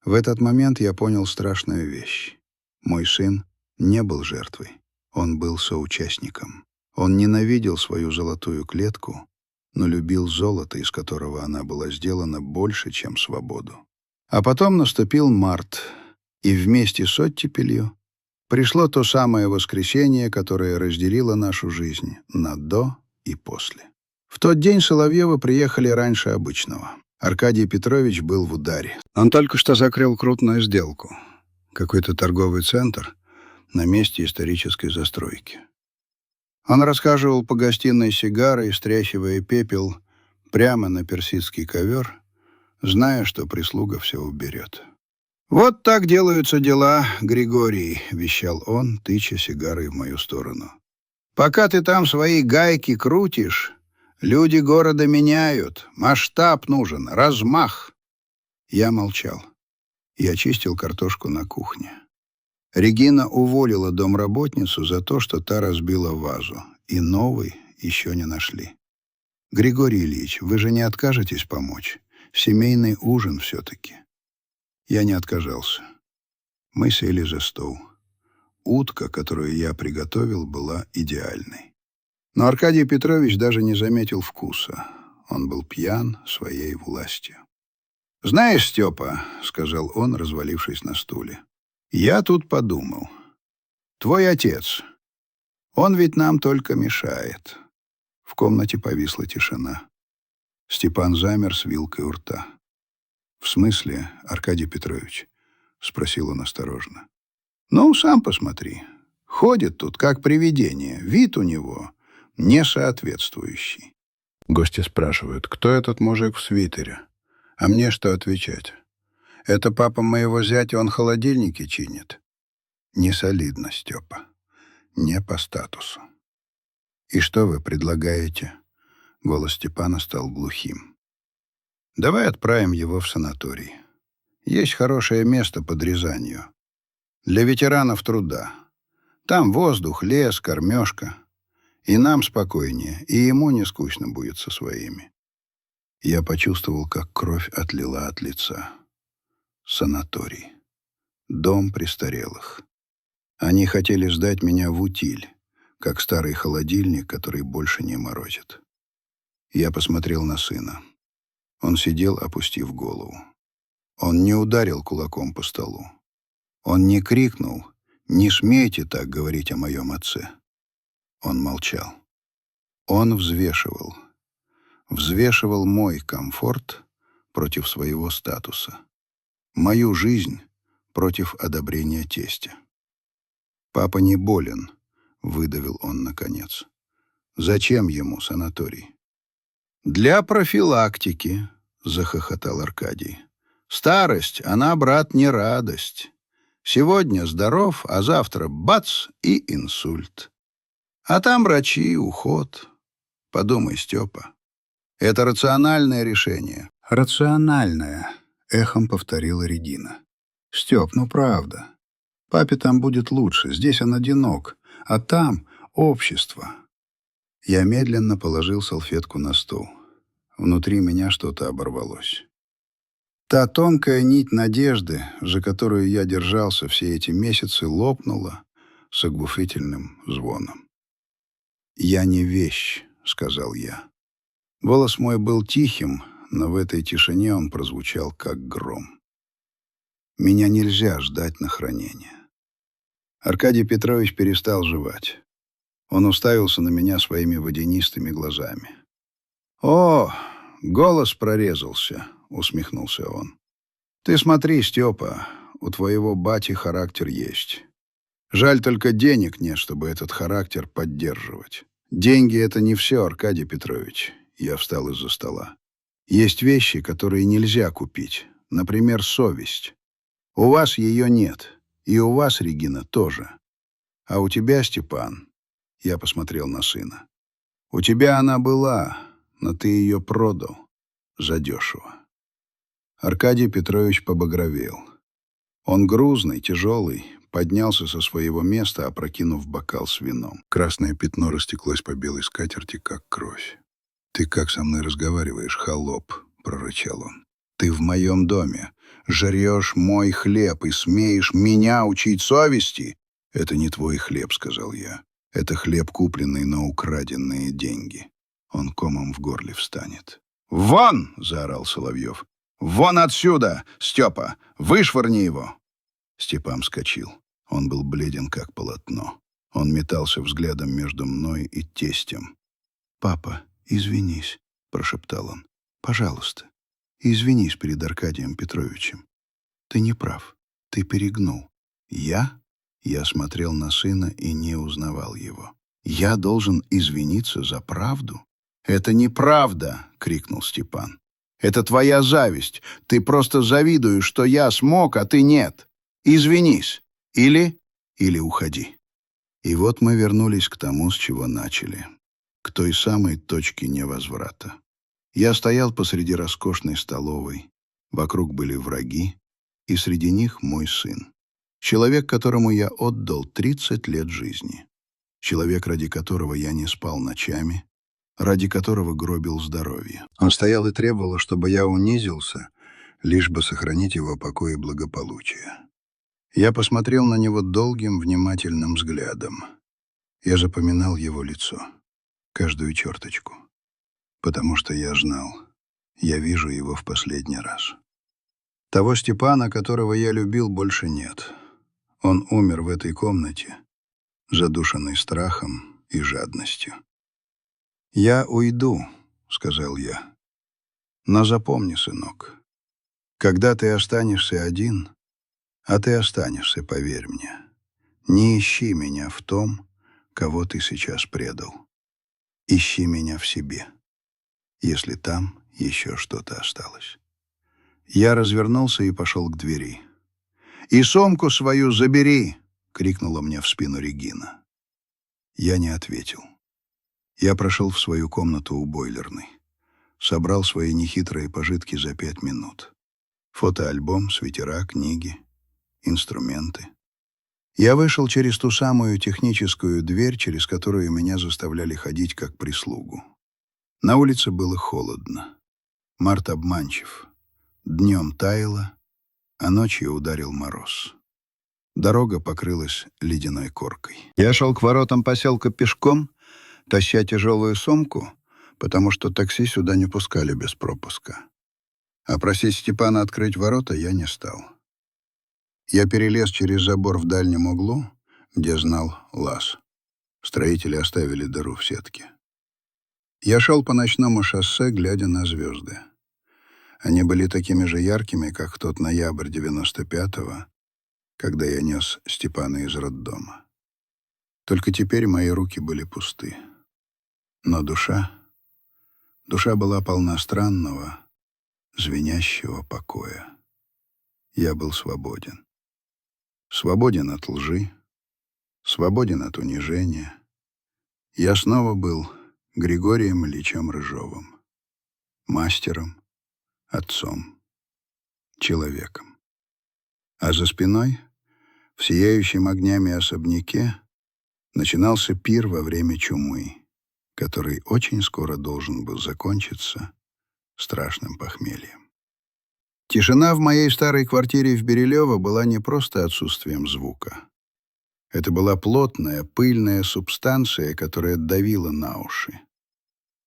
В этот момент я понял страшную вещь. Мой сын не был жертвой. Он был соучастником. Он ненавидел свою золотую клетку, но любил золото, из которого она была сделана, больше, чем свободу. А потом наступил март, и вместе с оттепелью пришло то самое воскресенье, которое разделило нашу жизнь на «до» и «после». В тот день Соловьевы приехали раньше обычного. Аркадий Петрович был в ударе. Он только что закрыл крупную сделку. Какой-то торговый центр на месте исторической застройки. Он расхаживал по гостиной сигарой, стряхивая пепел прямо на персидский ковер, зная, что прислуга все уберет. «Вот так делаются дела, Григорий», — вещал он, тыча сигарой в мою сторону. «Пока ты там свои гайки крутишь, люди города меняют. Масштаб нужен, размах. Я молчал и очистил картошку на кухне. Регина уволила домработницу за то, что та разбила вазу, и новой еще не нашли. «Григорий Ильич, вы же не откажетесь помочь? Семейный ужин все-таки». Я не отказался. Мы сели за стол. Утка, которую я приготовил, была идеальной. Но Аркадий Петрович даже не заметил вкуса. Он был пьян своей властью. «Знаешь, Степа, — сказал он, развалившись на стуле, — я тут подумал. Твой отец, он ведь нам только мешает». В комнате повисла тишина. Степан замер с вилкой у рта. «В смысле, Аркадий Петрович?» — спросил он осторожно. «Ну, сам посмотри. Ходит тут, как привидение. Вид у него несоответствующий». Гости спрашивают, кто этот мужик в свитере? А мне что отвечать? Это папа моего зятя, он холодильники чинит. Не солидно, Степа. Не по статусу. «И что вы предлагаете?» Голос Степана стал глухим. «Давай отправим его в санаторий. Есть хорошее место под Рязанью. Для ветеранов труда. Там воздух, лес, кормежка. И нам спокойнее, и ему не скучно будет со своими». Я почувствовал, как кровь отлила от лица. Санаторий. Дом престарелых. Они хотели сдать меня в утиль, как старый холодильник, который больше не морозит. Я посмотрел на сына. Он сидел, опустив голову. Он не ударил кулаком по столу. Он не крикнул: «Не смейте так говорить о моем отце». Он молчал. Он взвешивал. Взвешивал мой комфорт против своего статуса. Мою жизнь против одобрения тестя. «Папа не болен», — выдавил он наконец. «Зачем ему санаторий?» «Для профилактики», — захохотал Аркадий. «Старость, она, брат, не радость. Сегодня здоров, а завтра бац и инсульт. А там врачи, уход. Подумай, Степа. Это рациональное решение». «Рациональное», — эхом повторила Регина. «Степ, ну правда. Папе там будет лучше, здесь он одинок, а там общество». Я медленно положил салфетку на стол. Внутри меня что-то оборвалось. Та тонкая нить надежды, за которую я держался все эти месяцы, лопнула с оглушительным звоном. «Я не вещь», — сказал я. Голос мой был тихим, но в этой тишине он прозвучал как гром. «Меня нельзя ждать на хранение». Аркадий Петрович перестал жевать. Он уставился на меня своими водянистыми глазами. «О, голос прорезался», — усмехнулся он. «Ты смотри, Степа, у твоего бати характер есть. Жаль, только денег нет, чтобы этот характер поддерживать. Деньги — это не все, Аркадий Петрович». Я встал из-за стола. «Есть вещи, которые нельзя купить. Например, совесть. У вас ее нет. И у вас, Регина, тоже. А у тебя, Степан...» Я посмотрел на сына. «У тебя она была, но ты ее продал задешево». Аркадий Петрович побагровел. Он грузный, тяжелый, поднялся со своего места, опрокинув бокал с вином. Красное пятно растеклось по белой скатерти, как кровь. «Ты как со мной разговариваешь, холоп?» — прорычал он. «Ты в моем доме, жрешь мой хлеб и смеешь меня учить совести?» «Это не твой хлеб», — сказал я. «Это хлеб, купленный на украденные деньги. Он комом в горле встанет». «Вон!» — заорал Соловьев. «Вон отсюда, Степа! Вышвырни его!» Степан вскочил. Он был бледен, как полотно. Он метался взглядом между мной и тестем. «Папа, извинись», — прошептал он. «Пожалуйста, извинись перед Аркадием Петровичем. Ты не прав. Ты перегнул». «Я?» Я смотрел на сына и не узнавал его. «Я должен извиниться за правду?» «Это неправда!» — крикнул Степан. «Это твоя зависть. Ты просто завидуешь, что я смог, а ты нет. Извинись. Или уходи». И вот мы вернулись к тому, с чего начали. К той самой точке невозврата. Я стоял посреди роскошной столовой. Вокруг были враги, и среди них мой сын. Человек, которому я отдал 30 лет жизни. Человек, ради которого я не спал ночами, ради которого гробил здоровье. Он стоял и требовал, чтобы я унизился, лишь бы сохранить его покой и благополучие. Я посмотрел на него долгим, внимательным взглядом. Я запоминал его лицо, каждую черточку, потому что я знал, я вижу его в последний раз. Того Степана, которого я любил, больше нет. Он умер в этой комнате, задушенный страхом и жадностью. «Я уйду», — сказал я. «Но запомни, сынок, когда ты останешься один, а ты останешься, поверь мне, не ищи меня в том, кого ты сейчас предал. Ищи меня в себе, если там еще что-то осталось». Я развернулся и пошел к двери. «И сумку свою забери!» — крикнула мне в спину Регина. Я не ответил. Я прошел в свою комнату у бойлерной. Собрал свои нехитрые пожитки за 5 минут. Фотоальбом, свитера, книги, инструменты. Я вышел через ту самую техническую дверь, через которую меня заставляли ходить как прислугу. На улице было холодно. Март обманчив. Днем таяло, а ночью ударил мороз. Дорога покрылась ледяной коркой. Я шел к воротам поселка пешком, таща тяжелую сумку, потому что такси сюда не пускали без пропуска. А просить Степана открыть ворота я не стал. Я перелез через забор в дальнем углу, где знал лаз. Строители оставили дыру в сетке. Я шел по ночному шоссе, глядя на звезды. Они были такими же яркими, как в тот ноябрь 95-го, когда я нес Степана из роддома. Только теперь мои руки были пусты. Но душа была полна странного, звенящего покоя. Я был свободен. Свободен от лжи, свободен от унижения. Я снова был Григорием Ильичем Рыжовым, мастером, отцом, человеком. А за спиной, в сияющем огнями особняке, начинался пир во время чумы, который очень скоро должен был закончиться страшным похмельем. Тишина в моей старой квартире в Бирилево была не просто отсутствием звука. Это была плотная, пыльная субстанция, которая давила на уши.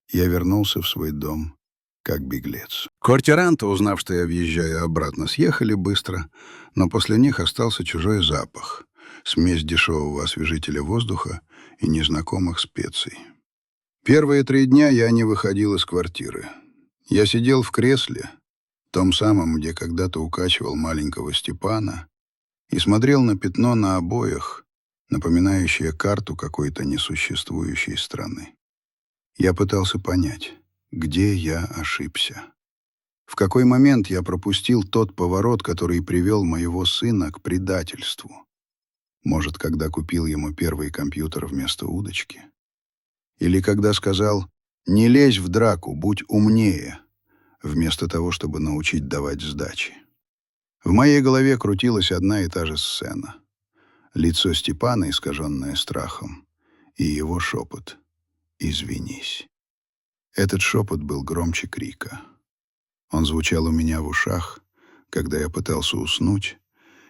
Я вернулся в свой дом как беглец. Квартиранты, узнав, что я въезжаю обратно, съехали быстро, но после них остался чужой запах, смесь дешевого освежителя воздуха и незнакомых специй. Первые 3 дня я не выходил из квартиры. Я сидел в кресле, том самом, где когда-то укачивал маленького Степана, и смотрел на пятно на обоях, напоминающее карту какой-то несуществующей страны. Я пытался понять, где я ошибся. В какой момент я пропустил тот поворот, который привел моего сына к предательству? Может, когда купил ему первый компьютер вместо удочки? Или когда сказал «не лезь в драку, будь умнее», вместо того, чтобы научить давать сдачи? В моей голове крутилась одна и та же сцена. Лицо Степана, искаженное страхом, и его шепот «извинись». Этот шепот был громче крика. Он звучал у меня в ушах, когда я пытался уснуть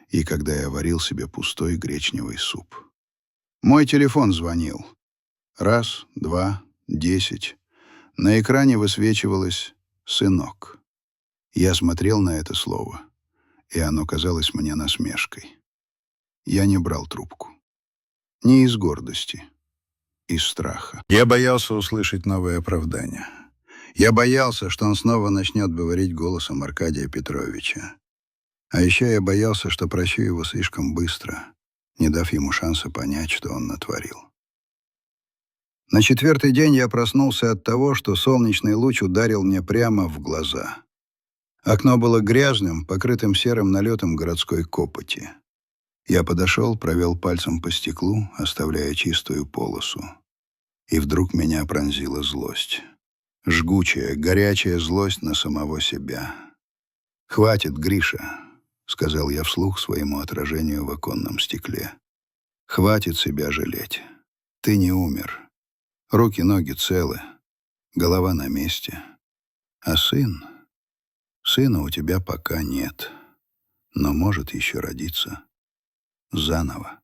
и когда я варил себе пустой гречневый суп. Мой телефон звонил. 1, 2, 10. На экране высвечивалось «сынок». Я смотрел на это слово, и оно казалось мне насмешкой. Я не брал трубку. Не из гордости, из страха. Я боялся услышать новое оправдание. Я боялся, что он снова начнет говорить голосом Аркадия Петровича. А еще я боялся, что прощу его слишком быстро, не дав ему шанса понять, что он натворил. На 4-й день я проснулся от того, что солнечный луч ударил мне прямо в глаза. Окно было грязным, покрытым серым налетом городской копоти. Я подошел, провел пальцем по стеклу, оставляя чистую полосу. И вдруг меня пронзила злость. Жгучая, горячая злость на самого себя. «Хватит, Гриша», — сказал я вслух своему отражению в оконном стекле. «Хватит себя жалеть. Ты не умер. Руки-ноги целы, голова на месте. А сына у тебя пока нет, но может еще родиться заново».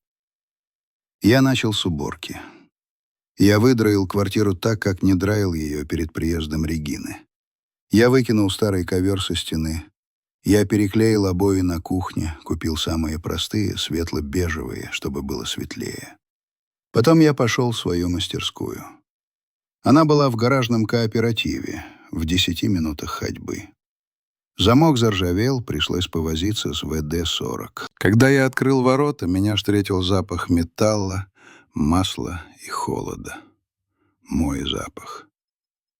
Я начал с уборки. Я выдраил квартиру так, как не драил ее перед приездом Регины. Я выкинул старый ковер со стены. Я переклеил обои на кухне, купил самые простые, светло-бежевые, чтобы было светлее. Потом я пошел в свою мастерскую. Она была в гаражном кооперативе, в 10 минутах ходьбы. Замок заржавел, пришлось повозиться с ВД-40. Когда я открыл ворота, меня встретил запах металла, масла и холода. Мой запах.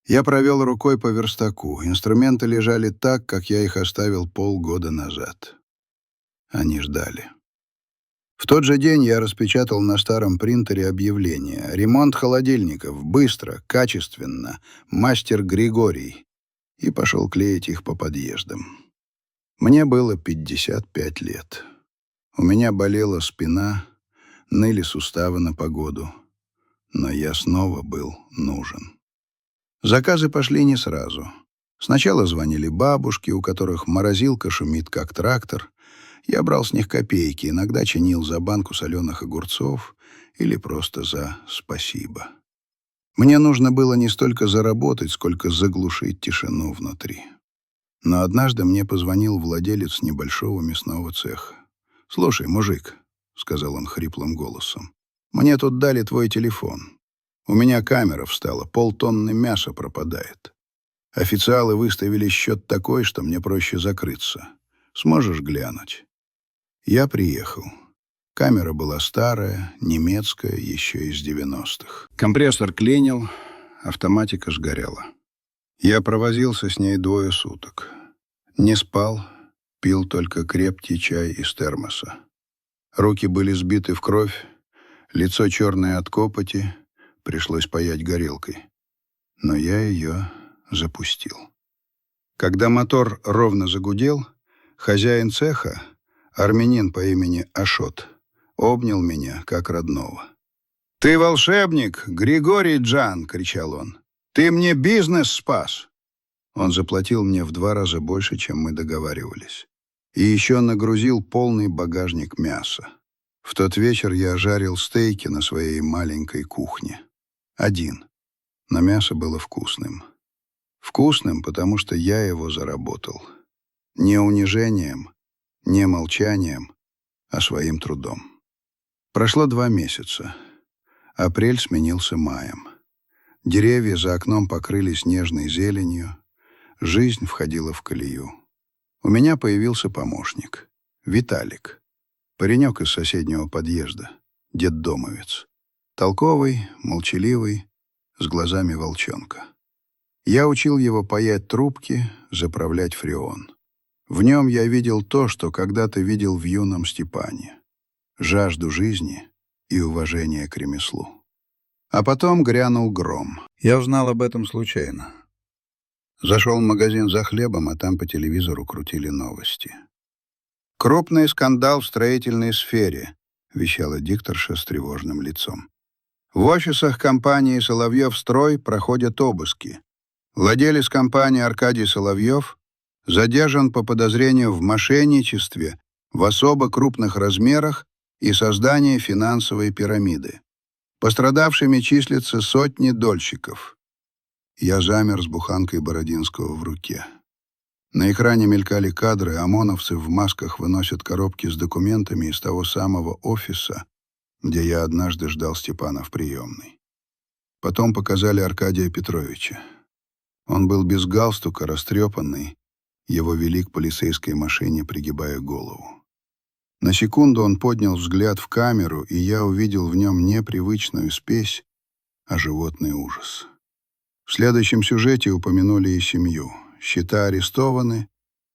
Я провел рукой по верстаку. Инструменты лежали так, как я их оставил полгода назад. Они ждали. В тот же день я распечатал на старом принтере объявление: «Ремонт холодильников. Быстро, качественно. Мастер Григорий». И пошел клеить их по подъездам. Мне было 55 лет. У меня болела спина, ныли суставы на погоду. Но я снова был нужен. Заказы пошли не сразу. Сначала звонили бабушки, у которых морозилка шумит, как трактор. Я брал с них копейки, иногда чинил за банку соленых огурцов или просто за спасибо. Мне нужно было не столько заработать, сколько заглушить тишину внутри. Но однажды мне позвонил владелец небольшого мясного цеха. «Слушай, мужик», — сказал он хриплым голосом, — «мне тут дали твой телефон. У меня камера встала, 500 тонн мяса пропадает. Официалы выставили счет такой, что мне проще закрыться. Сможешь глянуть?» Я приехал. Камера была старая, немецкая, еще из 90-х. Компрессор клинил, автоматика сгорела. Я провозился с ней 2 суток. Не спал, пил только крепкий чай из термоса. Руки были сбиты в кровь, лицо черное от копоти, пришлось паять горелкой. Но я ее запустил. Когда мотор ровно загудел, хозяин цеха, армянин по имени Ашот, обнял меня как родного. «Ты волшебник, Григорий Джан!» — кричал он. «Ты мне бизнес спас!» Он заплатил мне в 2 раза больше, чем мы договаривались. И еще нагрузил полный багажник мяса. В тот вечер я жарил стейки на своей маленькой кухне. Один. Но мясо было вкусным. Вкусным, потому что я его заработал. Не унижением, не молчанием, а своим трудом. Прошло 2 месяца. Апрель сменился маем. Деревья за окном покрылись нежной зеленью. Жизнь входила в колею. У меня появился помощник. Виталик. Паренек из соседнего подъезда. Детдомовец. Толковый, молчаливый, с глазами волчонка. Я учил его паять трубки, заправлять фреон. В нем я видел то, что когда-то видел в юном Степане. Жажду жизни и уважение к ремеслу. А потом грянул гром. Я узнал об этом случайно. Зашел в магазин за хлебом, а там по телевизору крутили новости. «Крупный скандал в строительной сфере», — вещала дикторша с тревожным лицом. «В офисах компании «Соловьев-Строй» проходят обыски. Владелец компании Аркадий Соловьев задержан по подозрению в мошенничестве в особо крупных размерах и создании финансовой пирамиды. Пострадавшими числятся сотни дольщиков». Я замер с буханкой Бородинского в руке. На экране мелькали кадры, ОМОНовцы в масках выносят коробки с документами из того самого офиса, где я однажды ждал Степана в приемной. Потом показали Аркадия Петровича. Он был без галстука, растрепанный, его вели к полицейской машине, пригибая голову. На секунду он поднял взгляд в камеру, и я увидел в нем не привычную спесь, а животный ужас. В следующем сюжете упомянули и семью. Счета арестованы,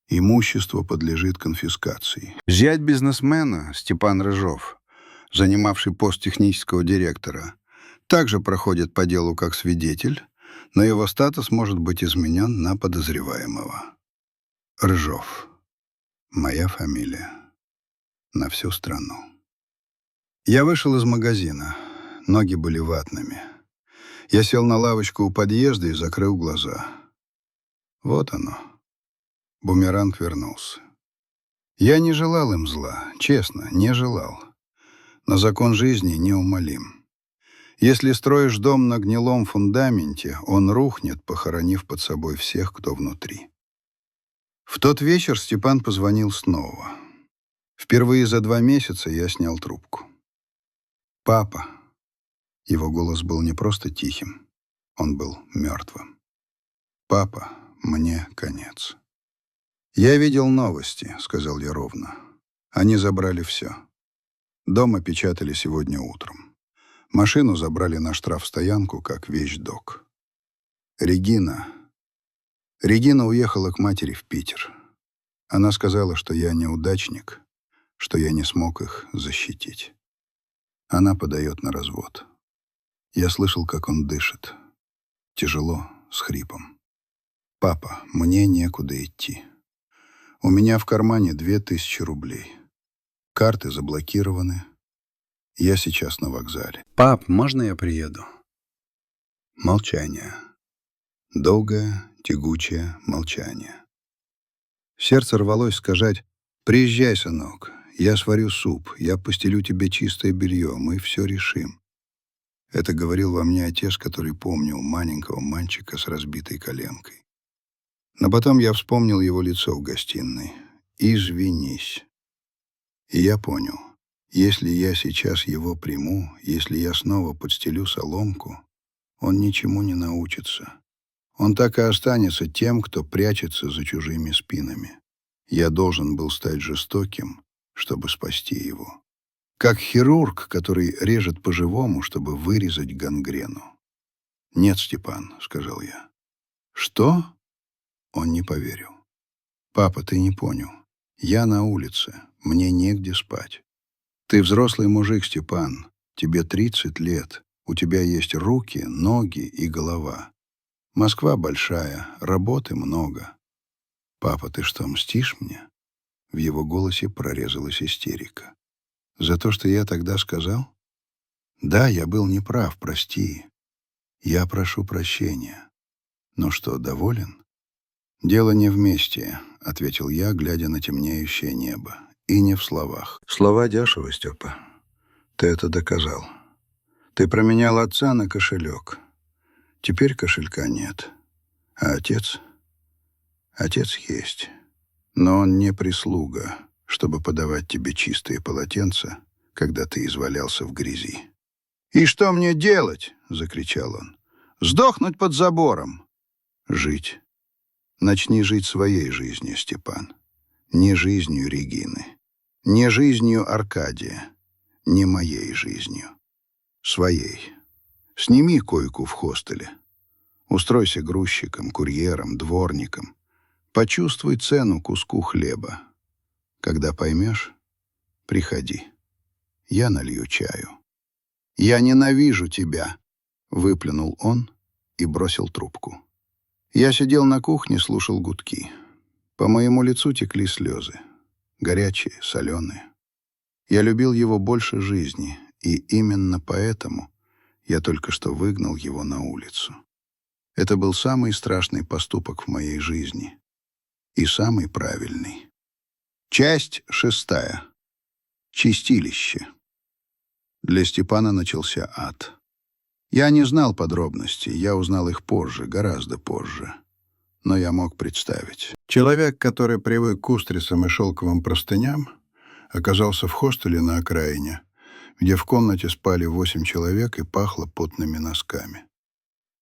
имущество подлежит конфискации. Зять бизнесмена, Степан Рыжов, занимавший пост технического директора, также проходит по делу как свидетель, но его статус может быть изменен на подозреваемого. Рыжов. Моя фамилия. На всю страну. Я вышел из магазина. Ноги были ватными. Я сел на лавочку у подъезда и закрыл глаза. Вот оно. Бумеранг вернулся. Я не желал им зла, честно, не желал. Но закон жизни неумолим. Если строишь дом на гнилом фундаменте, он рухнет, похоронив под собой всех, кто внутри. В тот вечер Степан позвонил снова. Впервые за 2 месяца я снял трубку. «Папа». Его голос был не просто тихим, он был мертвым. «Папа, мне конец». «Я видел новости», — сказал я ровно. «Они забрали все. Дом опечатали сегодня утром. Машину забрали на штрафстоянку, как вещдок. Регина уехала к матери в Питер. Она сказала, что я неудачник, что я не смог их защитить. Она подает на развод. Я слышал, как он дышит. Тяжело, с хрипом. «Папа, мне некуда идти. У меня в кармане 2000 рублей. Карты заблокированы. Я сейчас на вокзале. Пап, можно я приеду?» Молчание. Долгое, тягучее молчание. Сердце рвалось сказать: «Приезжай, сынок, я сварю суп, я постелю тебе чистое белье, мы все решим». Это говорил во мне отец, который помнил маленького мальчика с разбитой коленкой. Но потом я вспомнил его лицо в гостиной. «Извинись». И я понял, если я сейчас его приму, если я снова подстелю соломку, он ничему не научится. Он так и останется тем, кто прячется за чужими спинами. Я должен был стать жестоким, чтобы спасти его. Как хирург, который режет по-живому, чтобы вырезать гангрену. «Нет, Степан», — сказал я. «Что?» Он не поверил. «Папа, ты не понял. Я на улице, мне негде спать. Ты взрослый мужик, Степан. Тебе 30 лет. У тебя есть руки, ноги и голова. Москва большая, работы много. Папа, ты что, мстишь мне?» В его голосе прорезалась истерика. «За то, что я тогда сказал? Да, я был неправ, прости. Я прошу прощения. Ну что, доволен?» «Дело не вместе», — ответил я, глядя на темнеющее небо. «И не в словах». «Слова дешево, Степа. Ты это доказал. Ты променял отца на кошелек. Теперь кошелька нет. А отец? Отец есть. Но он не прислуга, чтобы подавать тебе чистые полотенца, когда ты извалялся в грязи». «И что мне делать?» — закричал он. «Сдохнуть под забором?» «Жить. Начни жить своей жизнью, Степан. Не жизнью Регины. Не жизнью Аркадия. Не моей жизнью. Своей. Сними койку в хостеле. Устройся грузчиком, курьером, дворником. Почувствуй цену куску хлеба. Когда поймешь, приходи. Я налью чаю». «Я ненавижу тебя», — выплюнул он и бросил трубку. Я сидел на кухне, слушал гудки. По моему лицу текли слезы. Горячие, соленые. Я любил его больше жизни, и именно поэтому я только что выгнал его на улицу. Это был самый страшный поступок в моей жизни. И самый правильный. Часть 6. Чистилище. Для Степана начался ад. Я не знал подробностей, я узнал их позже, гораздо позже. Но я мог представить. Человек, который привык к устрицам и шелковым простыням, оказался в хостеле на окраине, где в комнате спали 8 человек и пахло потными носками.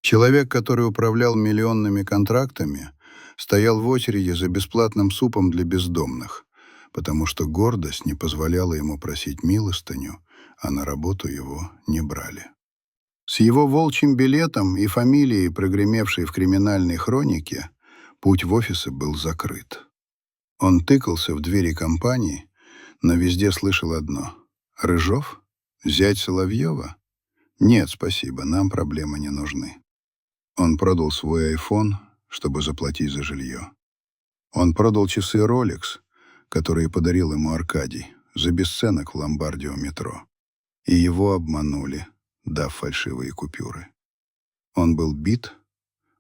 Человек, который управлял миллионными контрактами, стоял в очереди за бесплатным супом для бездомных, потому что гордость не позволяла ему просить милостыню, а на работу его не брали. С его волчьим билетом и фамилией, прогремевшей в криминальной хронике, путь в офисы был закрыт. Он тыкался в двери компании, но везде слышал одно: «Рыжов? Зять Соловьева? Нет, спасибо, нам проблемы не нужны». Он продал свой iPhone, чтобы заплатить за жилье. Он продал часы Rolex, которые подарил ему Аркадий за бесценок в ломбарде у метро. И его обманули, дав фальшивые купюры. Он был бит,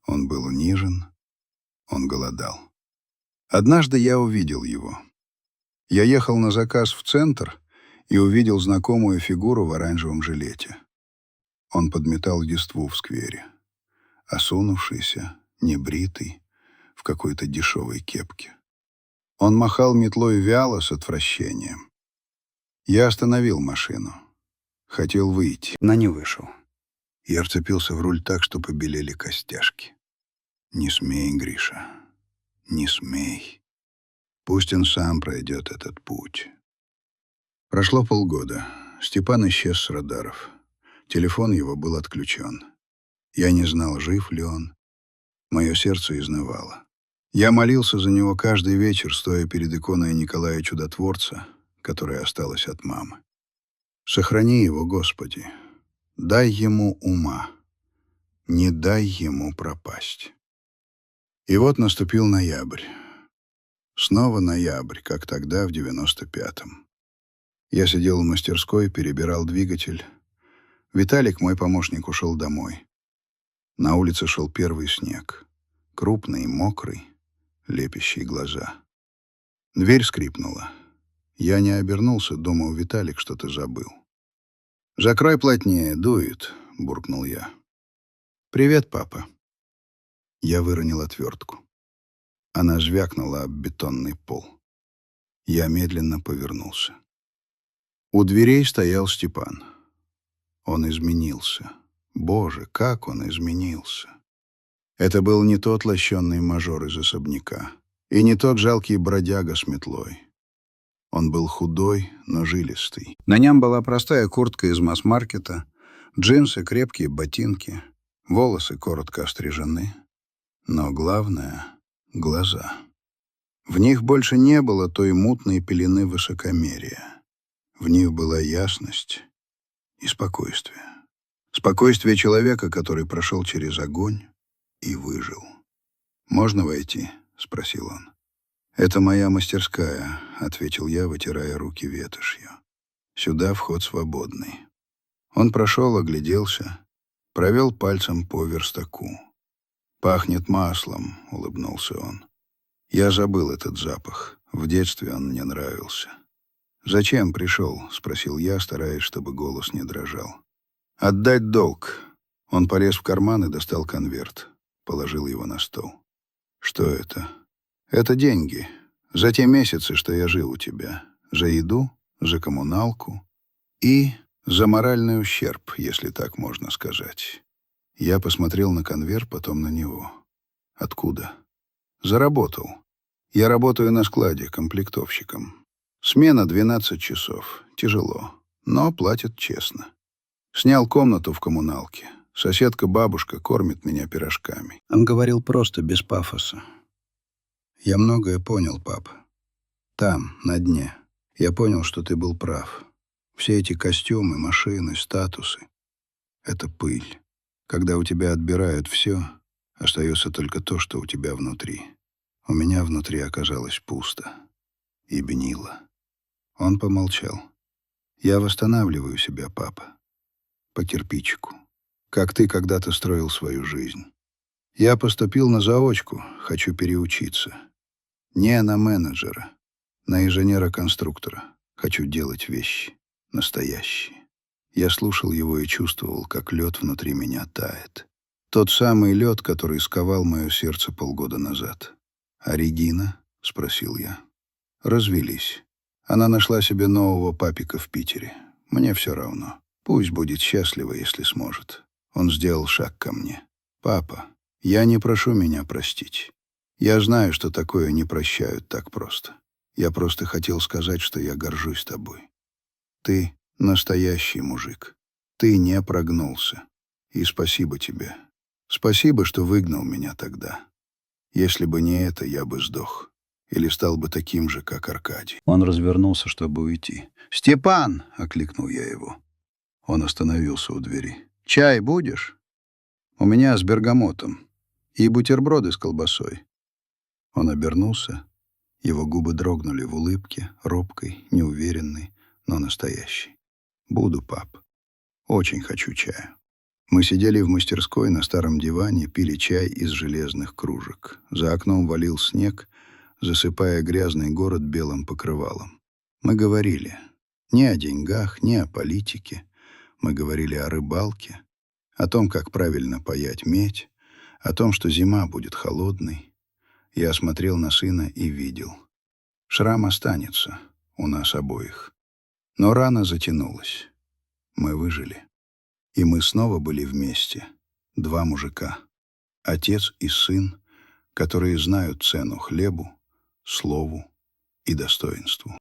он был унижен, он голодал. Однажды я увидел его. Я ехал на заказ в центр и увидел знакомую фигуру в оранжевом жилете. Он подметал листву в сквере, осунувшийся, небритый, в какой-то дешевой кепке. Он махал метлой вяло, с отвращением. Я остановил машину. Хотел выйти, но не вышел. Я вцепился в руль так, что побелели костяшки. «Не смей, Гриша, не смей. Пусть он сам пройдет этот путь». Прошло полгода. Степан исчез с радаров. Телефон его был отключен. Я не знал, жив ли он. Мое сердце изнывало. Я молился за него каждый вечер, стоя перед иконой Николая Чудотворца, которая осталась от мамы. «Сохрани его, Господи. Дай ему ума. Не дай ему пропасть». И вот наступил ноябрь. Снова ноябрь, как тогда, в 95-м. Я сидел в мастерской, перебирал двигатель. Виталик, мой помощник, ушел домой. На улице шел первый снег. Крупный, мокрый, лепящий глаза. Дверь скрипнула. Я не обернулся, думал, Виталик что-то забыл. «Закрой плотнее, дует», — буркнул я. «Привет, папа». Я выронил отвертку. Она звякнула об бетонный пол. Я медленно повернулся. У дверей стоял Степан. Он изменился. Боже, как он изменился! Это был не тот лощеный мажор из особняка и не тот жалкий бродяга с метлой. Он был худой, но жилистый. На нем была простая куртка из масс-маркета, джинсы, крепкие ботинки, волосы коротко острижены. Но главное — глаза. В них больше не было той мутной пелены высокомерия. В них была ясность и спокойствие. Спокойствие человека, который прошел через огонь и выжил. «Можно войти?» — спросил он. «Это моя мастерская», — ответил я, вытирая руки ветошью. «Сюда вход свободный». Он прошел, огляделся, провел пальцем по верстаку. «Пахнет маслом», — улыбнулся он. Я забыл этот запах. В детстве он мне нравился. «Зачем пришел?» — спросил я, стараясь, чтобы голос не дрожал. «Отдать долг». Он полез в карман и достал конверт. Положил его на стол. «Что это?» «Это деньги. За те месяцы, что я жил у тебя. За еду, за коммуналку и за моральный ущерб, если так можно сказать». Я посмотрел на конверт, потом на него. «Откуда?» «Заработал. Я работаю на складе комплектовщиком. Смена 12 часов. Тяжело, но платят честно. Снял комнату в коммуналке. Соседка-бабушка кормит меня пирожками». Он говорил просто, без пафоса. «Я многое понял, пап. Там, на дне. Я понял, что ты был прав. Все эти костюмы, машины, статусы — это пыль. Когда у тебя отбирают все, остается только то, что у тебя внутри. У меня внутри оказалось пусто и гнило». Он помолчал. «Я восстанавливаю себя, папа. По кирпичику. Как ты когда-то строил свою жизнь. Я поступил на заочку, хочу переучиться. Не на менеджера, на инженера-конструктора. Хочу делать вещи настоящие». Я слушал его и чувствовал, как лед внутри меня тает. Тот самый лед, который сковал мое сердце полгода назад. «А Регина?» — спросил я. «Развелись. Она нашла себе нового папика в Питере. Мне все равно. Пусть будет счастлива, если сможет». Он сделал шаг ко мне. «Папа, я не прошу меня простить. Я знаю, что такое не прощают так просто. Я просто хотел сказать, что я горжусь тобой. Ты настоящий мужик. Ты не прогнулся. И спасибо тебе. Спасибо, что выгнал меня тогда. Если бы не это, я бы сдох. Или стал бы таким же, как Аркадий». Он развернулся, чтобы уйти. «Степан!» — окликнул я его. Он остановился у двери. «Чай будешь? У меня с бергамотом. И бутерброды с колбасой». Он обернулся, Его губы дрогнули в улыбке, робкой, неуверенной, но настоящей. «Буду, пап. Очень хочу чая». Мы сидели в мастерской на старом диване, пили чай из железных кружек. За окном валил снег, засыпая грязный город белым покрывалом. Мы говорили не о деньгах, не о политике. Мы говорили о рыбалке, о том, как правильно паять медь, о том, что зима будет холодной. Я смотрел на сына и видел. Шрам останется у нас обоих. Но рана затянулась. Мы выжили. И мы снова были вместе. Два мужика. Отец и сын, которые знают цену хлебу, слову и достоинству.